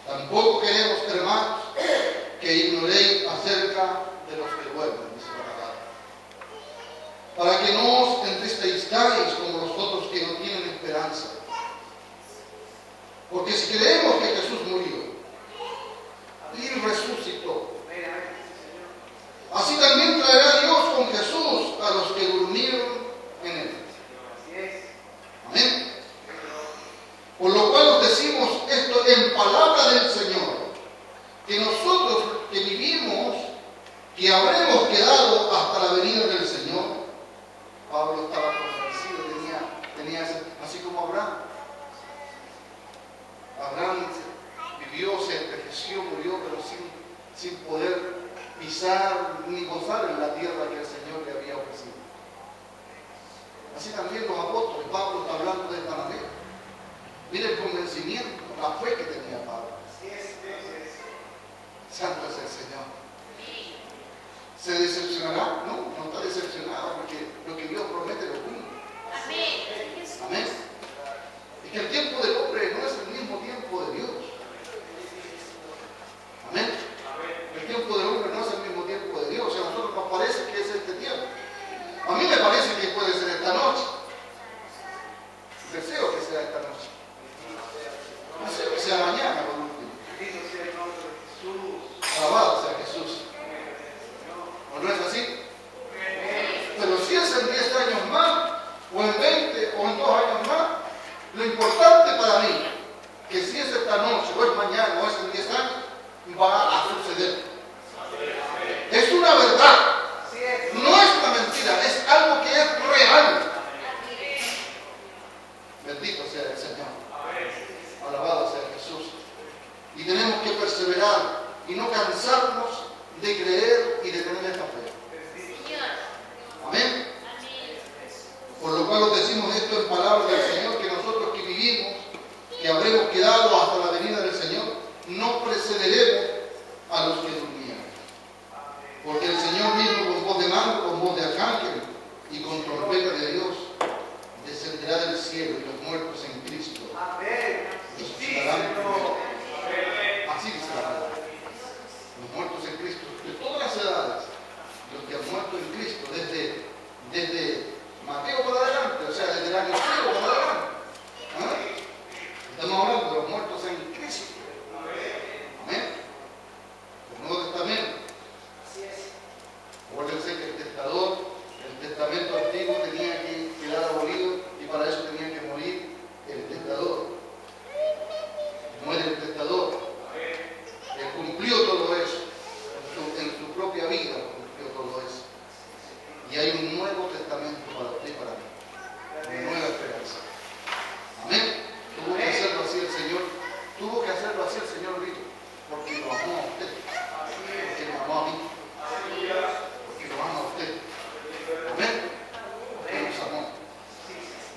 Tampoco queremos, hermanos, que ignoréis acerca de los que duermen, dice la palabra, para que no os entristezcáis como los otros que no tienen esperanza. Porque si creemos que Jesús murió y resucitó, así también traerá Dios con Jesús a los que durmieron en él. Amén. Por lo cual os decimos esto en palabra del Señor, que nosotros que vivimos, que habremos quedado hasta la venida del Señor. Pablo estaba convencido, tenía así como Abraham. Abraham vivió, se envejeció, murió, pero sin poder pisar ni gozar en la tierra que el Señor le había ofrecido. Así también los apóstoles, Pablo está hablando de esta manera. Mire el convencimiento, la fe que tenía Pablo. Santo es el Señor. ¿Se decepcionará? No, no está decepcionado, porque lo que Dios promete lo cumple. Amén. Es que el tiempo del hombre no es el mismo tiempo de Dios. Amén. El tiempo del hombre no es el mismo tiempo de Dios. O sea, a nosotros nos parece que es este tiempo. A mí me parece que puede ser esta noche. Deseo que sea esta noche. Deseo que sea mañana, por último. Alabado sea Jesús. ¿O no es así? Pero si es en 10 años más, o en 20, o en 2 años más, lo importante para mí, que si es esta noche, o es mañana, o es en 10 años, va a suceder. Es una verdad. No es una mentira, es algo que es real. Bendito sea el Señor. Alabado sea Jesús. Y tenemos que perseverar y no cansarnos de creer y de tener esta fe. Amén. Por lo cual os decimos esto en palabras del Señor, que nosotros que vivimos, que habremos quedado hasta la venida del Señor, no precederemos a los que durmieron. Porque el Señor mismo, con voz de mando, con voz de arcángel y con trompeta de Dios, descenderá del cielo, y los muertos en Cristo resucitarán primero. Así dice la palabra. Los muertos en Cristo, de todas las edades, los que han muerto en Cristo, desde Mateo para adelante, o sea, desde el año 0 para adelante. ¿Ah? Estamos hablando de los muertos en Cristo. Amén. El Nuevo Testamento. Acuérdense que el testamento antiguo tenía que quedar abolido, y para eso tenía que morir el testador. Muere el testador. Él cumplió todo eso. En su propia vida cumplió todo eso. Y hay un nuevo testamento para usted y para mí. Una nueva esperanza. Amén. Tuvo que hacerlo así el Señor. Tuvo que hacerlo así el Señor vivo. Porque lo amó a usted. Porque lo amó a mí. Porque lo ama a usted. Amén. Porque nos amó.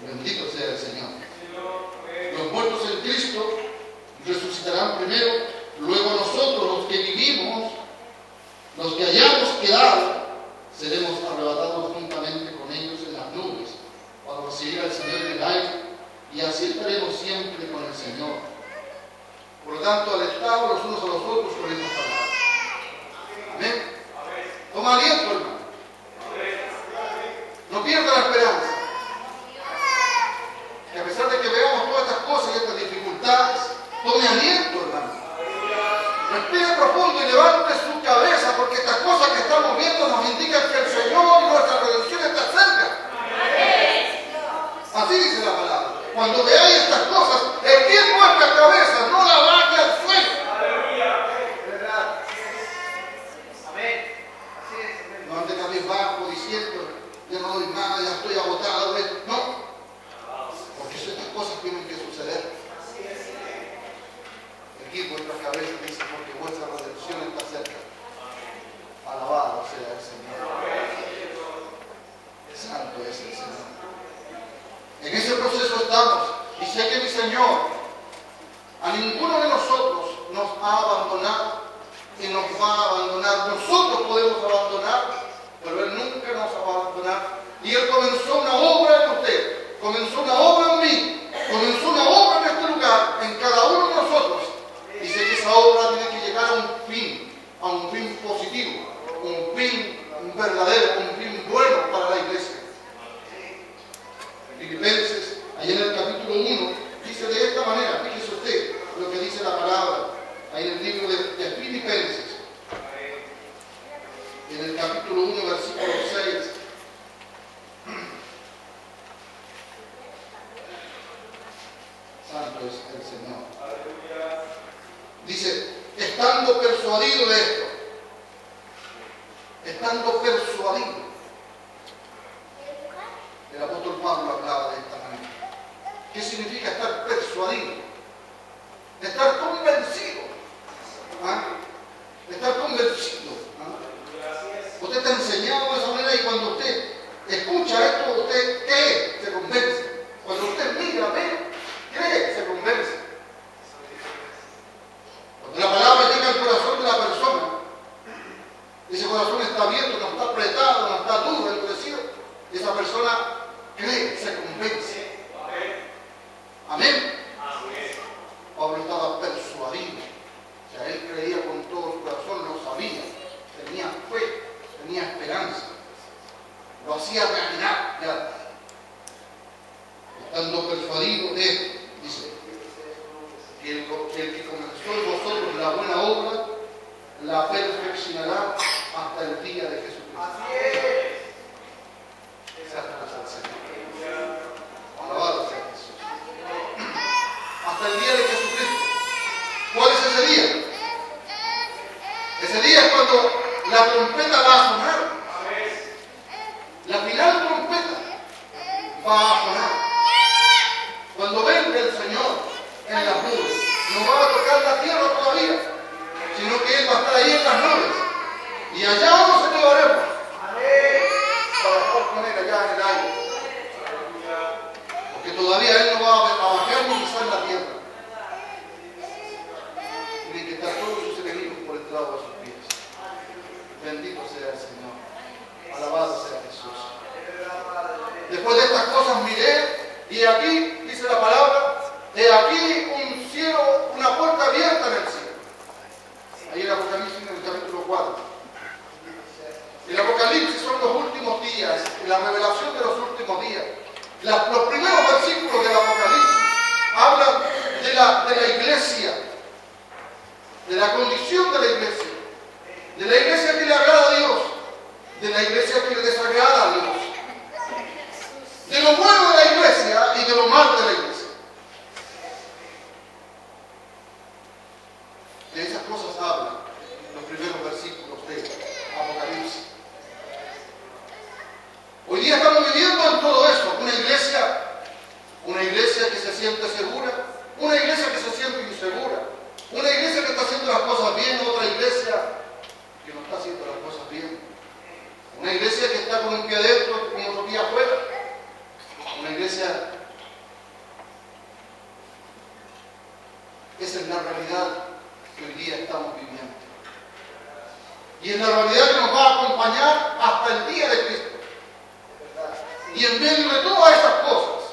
Bendito sea el Señor. Los muertos en Cristo resucitarán primero. Luego nosotros, los que vivimos, los que hayamos quedado, seremos arrebatados juntamente con ellos en las nubes para recibir al Señor en el aire, y así estaremos siempre con el Señor. Por lo tanto, alentados los unos a los otros con estas palabras. Amén. Toma aliento, hermano. No pierda la esperanza. Que a pesar de que veamos todas estas cosas y estas dificultades, tome aliento, hermano. Respire profundo y levante su cabeza, porque estas cosas que estamos viendo nos indican que el Señor y nuestra redención está cerca. Así dice la palabra. Cuando veáis estas cosas, erguid vuestra cabeza, no la baje al suelo. ¿Verdad? Amén. Así es. No ande cabizbajo diciendo, ya no doy nada, ya estoy agotado. No. Porque estas cosas tienen que suceder. Erguid vuestra cabeza, dice, porque vuestra redención está cerca. Alabado sea el Señor. Santo es el Señor. En ese proceso estamos, y sé que mi Señor a ninguno de nosotros nos ha abandonado y nos va a abandonar abandonar. Nosotros podemos abandonar, pero Él nunca nos va a abandonar. Y Él comenzó una obra en usted, comenzó una obra en mí, comenzó una obra en este lugar, en cada uno de nosotros. Dice que esa obra tiene que llegar a un fin positivo, un fin verdadero, un fin bueno para la iglesia. Filipenses, ahí en el capítulo 1, dice de esta manera, fíjese usted lo que dice la palabra, ahí en el libro de Filipenses, en el capítulo 1, versículo 6. Santo es el Señor. Dice, estando persuadido de esto, estando persuadido. El apóstol Pablo hablaba de esta manera. ¿Qué significa estar persuadido? Estar convencido. ¿Ah? Estar convencido. ¿Ah? Usted está enseñado de esa manera y cuando usted escucha esto, usted cree, se convence. Cuando usted mira, ve, cree, se convence. Cuando la palabra llega al corazón de la persona, ese corazón está abierto, no está apretado, no está duro, endurecido, y esa persona cree, se convence. Amén. Pablo estaba persuadido. O sea, él creía con todo su corazón, lo sabía, tenía fe, tenía esperanza. Lo hacía realidad ya. Estando persuadido de esto, dice, que el que comenzó en vosotros la buena obra, la perfeccionará hasta el día de Jesucristo. Así es. Santo es el Señor. Alabado sea Jesús. Hasta el día de Jesucristo. ¿Cuál es ese día? Ese día es cuando la trompeta va a sonar. La final trompeta va a sonar. Cuando venga el Señor en las nubes, no va a tocar la tierra todavía, sino que Él va a estar ahí en las nubes. Y allá nos elevaremos para estar con Él allá en el aire. Porque todavía Él no va a bajar ni pisar la tierra. Tienen que estar todos sus enemigos por el lado de sus pies. Bendito sea el Señor. Alabado sea Jesús. Después de estas cosas miré, y aquí dice la palabra, he aquí un cielo, una puerta abierta en el cielo. Ahí en el Apocalipsis, en el capítulo 4. El Apocalipsis son los últimos días, la revelación de los últimos días. Los primeros versículos del Apocalipsis hablan de la iglesia, de la condición de la iglesia que le agrada a Dios, de la iglesia que le desagrada a Dios, de lo bueno de la iglesia y de lo malo de la iglesia. De esas cosas hablan los primeros versículos de Apocalipsis. Hoy día estamos viviendo en todo eso, una iglesia que se siente segura, una iglesia que se siente insegura, una iglesia que está haciendo las cosas bien, otra iglesia que no está haciendo las cosas bien, una iglesia que está con un pie adentro, con otro pie afuera, una iglesia. Esa es la realidad que hoy día estamos viviendo. Y es la realidad que nos va a acompañar hasta el día de Cristo. Y en medio de todas esas cosas,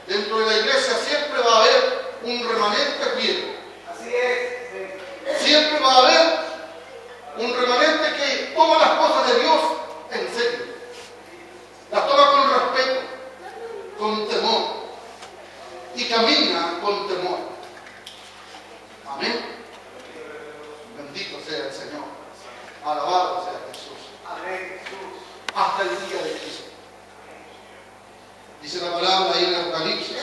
dentro de la iglesia siempre va a haber un remanente fiel. Así es. Siempre va a haber un remanente que toma las cosas de Dios en serio. Las toma con respeto, con temor. Y camina con temor. Amén. Bendito sea el Señor. Alabado sea Jesús. Amén. Hasta el día de Cristo. Dice la palabra ahí en el Apocalipsis,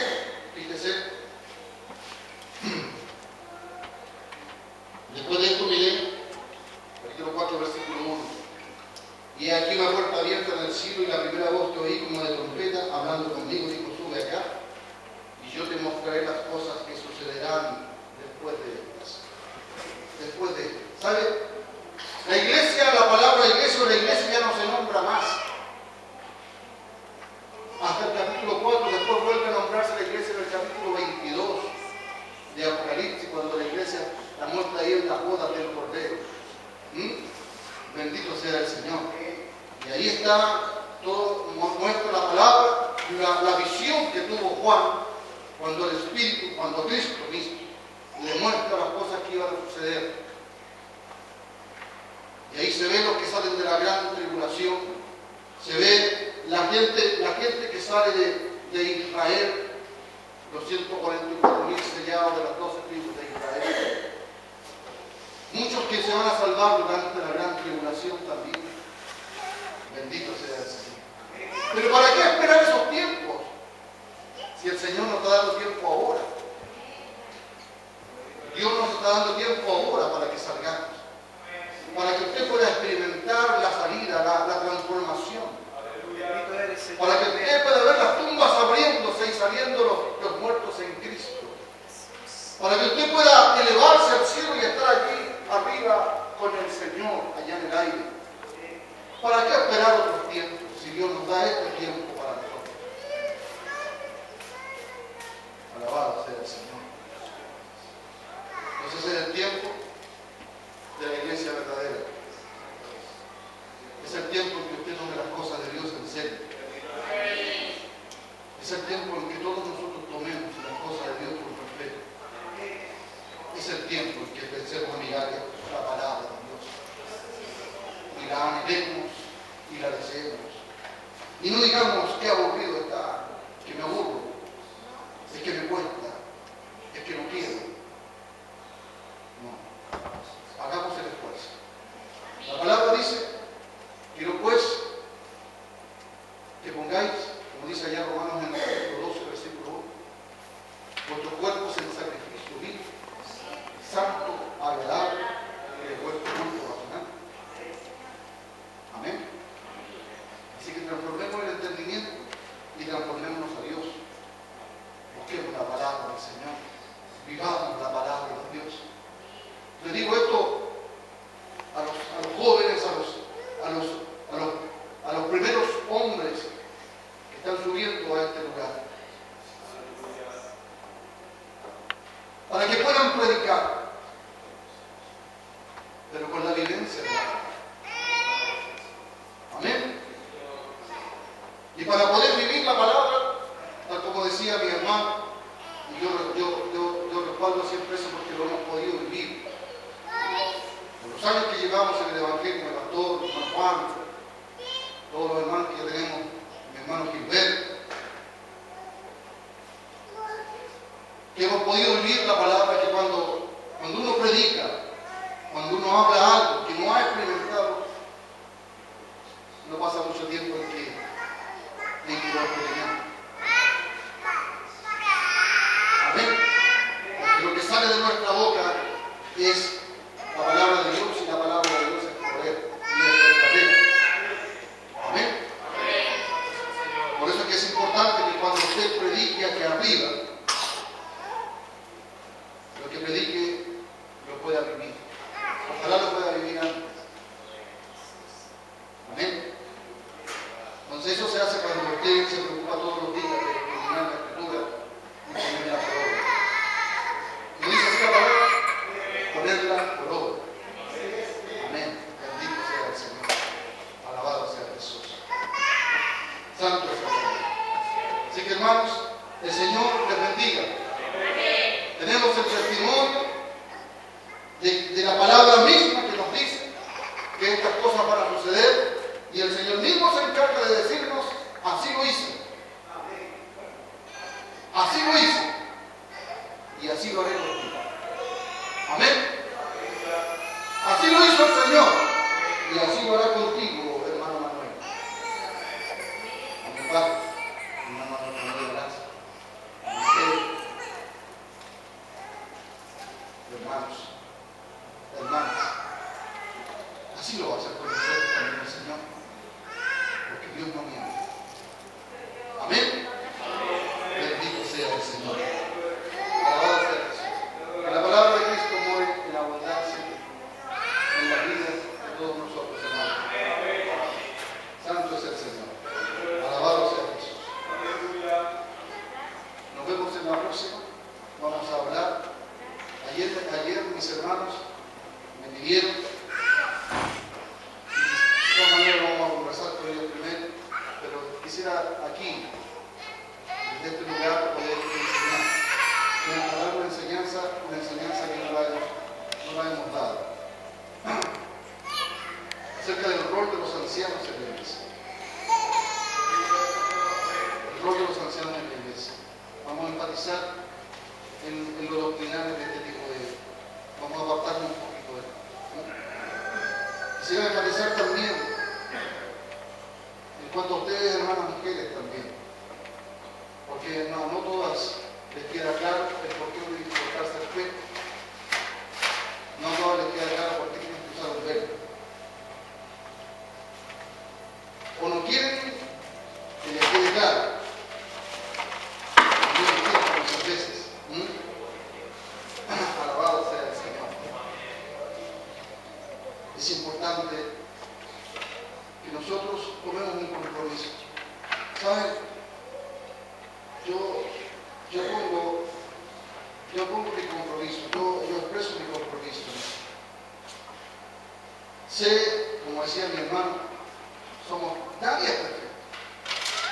fíjese. Después de esto miré, capítulo 4, versículo 1. Y aquí una puerta abierta en el cielo, y la primera voz que oí como de trompeta, hablando conmigo, dijo: sube acá, y yo te mostraré las cosas que sucederán después de estas. Después de esto. ¿Sabe? La iglesia, la palabra iglesia o la iglesia ya no se nombra más. Hasta el capítulo 4, después vuelve a nombrarse la iglesia en el capítulo 22 de Apocalipsis, cuando la iglesia la muestra ahí en las bodas del Cordero. Bendito sea el Señor. Y ahí está todo, muestra la palabra, la visión que tuvo Juan cuando el Espíritu, cuando Cristo mismo le muestra las cosas que iban a suceder. Y ahí se ve los que salen de la gran tribulación, se ve la gente que sale de Israel, los 144.000 sellados de las 12 tribus de Israel. Muchos que se van a salvar durante la gran tribulación también. Bendito sea el Señor. Pero ¿para qué esperar esos tiempos? Si el Señor nos está dando tiempo ahora. Dios nos está dando tiempo ahora para que salgamos. Para que usted pueda experimentar la salida, la transformación. Para que usted pueda ver las tumbas abriéndose y saliendo los muertos en Cristo. Para que usted pueda elevarse al cielo y estar aquí arriba con el Señor allá en el aire. ¿Para qué esperar otros tiempos si Dios nos da este tiempo para nosotros? Alabado sea el Señor. Entonces es el tiempo de la iglesia verdadera. Es el tiempo en que usted tome las cosas de Dios en serio. Es el tiempo en que todos nosotros tomemos las cosas de Dios con respeto. Es el tiempo en que pensemos a mirar la palabra de Dios. Y la anhelemos y la deseemos. Y no digamos qué aburrido está, que me aburro, es que me cuesta, es que no quiero. No. Hagamos el esfuerzo. La palabra dice: quiero pues que pongáis, como dice allá Romanos en el capítulo 12, versículo 1, vuestros cuerpos en sacrificio vivo, santo, agradable, que es vuestro culto racional. Amén. Así que transformemos el entendimiento y transformémonos a Dios. Busquemos la palabra del Señor. Vivamos la palabra de Dios. Le digo esto a los jóvenes, a los primeros hombres que están subiendo a este lugar. Para que puedan predicar, pero con la vivencia de la palabra. Amén. Y para poder vivir la palabra, tal como decía mi hermano, y yo respaldo siempre eso porque lo hemos podido vivir. Por los años que llevamos en el Evangelio, el pastor, el hermano Juan, todos los hermanos que ya tenemos, mi hermano Gilberto, que hemos podido vivir la palabra, que cuando uno predica, cuando uno habla algo que no ha experimentado, no pasa mucho tiempo en que lo experimentamos. Amén. Porque lo que sale de nuestra boca es la palabra de Dios, y la palabra de Dios es poder y es verdadera. Amén. Por eso es que es importante que cuando usted predique aquí arriba, lo que predique lo pueda vivir. Ojalá lo pueda vivir antes. Amén. Entonces eso se hace cuando usted se preocupa todos los días de terminar la escritura y ponerla por obra. ¿No dice así la palabra? Ponerla por obra. Amén. Bendito sea el Señor. Alabado sea Jesús. Santo es el Señor. Así que hermanos, el Señor les bendiga. Tenemos el testimonio de la palabra misma que nos dice que estas cosas van a suceder, y el Señor mismo se encarga de decirnos: así lo hice, así lo hice, y así lo haré contigo. Amén. Así lo hizo el Señor, y así lo hará contigo, hermano Manuel. A mi padre, hermano Manuel, gracias. Hermanos, así lo va a hacer con nosotros también el Señor, porque Dios no miente. Amén. Bendito sea el Señor. Alabado sea Jesús. Que la palabra de Cristo muere en abundancia en la vida de todos nosotros, hermanos. Santo es el Señor. Alabado sea Jesús. Nos vemos en la próxima. Vamos a hablar. Ayer mis hermanos me pidieron, y rol de los ancianos en la iglesia. El rol de los ancianos en la iglesia. Vamos a enfatizar en lo doctrinal de este tipo de... Vamos a apartarnos un poquito de esto, ¿no? Quisiera enfatizar también en cuanto a ustedes, hermanas mujeres, también. Porque no todas les queda claro el por qué no importarse el pelo. No a todas les queda claro por qué tienen que usar un velo. O no quieren que les quede claro. Yo lo entiendo muchas veces. Alabado sea el Señor. Es importante que nosotros tomemos un compromiso. ¿Saben? Yo pongo mi compromiso, yo expreso mi compromiso. Sé, como decía mi hermano, nadie es perfecto.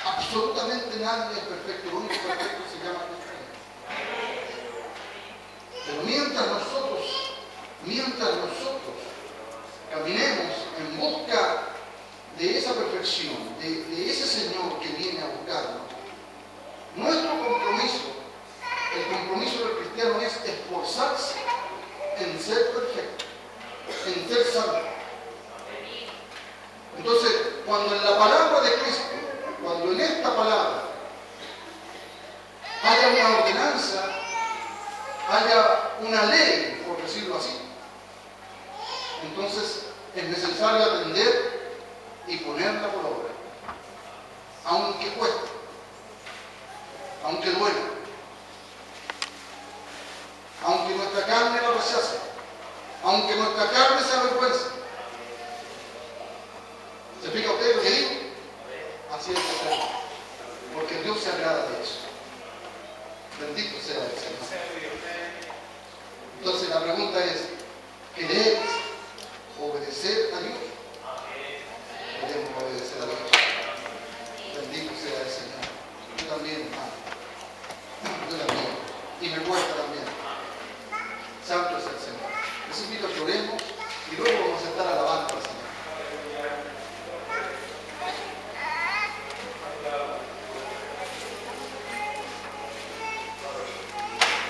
Absolutamente nadie es perfecto. Lo único perfecto se llama Cristo. Pero mientras nosotros caminemos en busca de esa perfección, de ese Señor que viene a buscarnos, nuestro compromiso, el compromiso del cristiano es esforzarse en ser perfecto, en ser salvo. Entonces, cuando en la palabra de Cristo, cuando en esta palabra haya una ordenanza, haya una ley, por decirlo así, entonces es necesario atender y ponerla por obra, aunque cueste, aunque duela, aunque nuestra carne lo rechace, aunque nuestra carne se avergüence,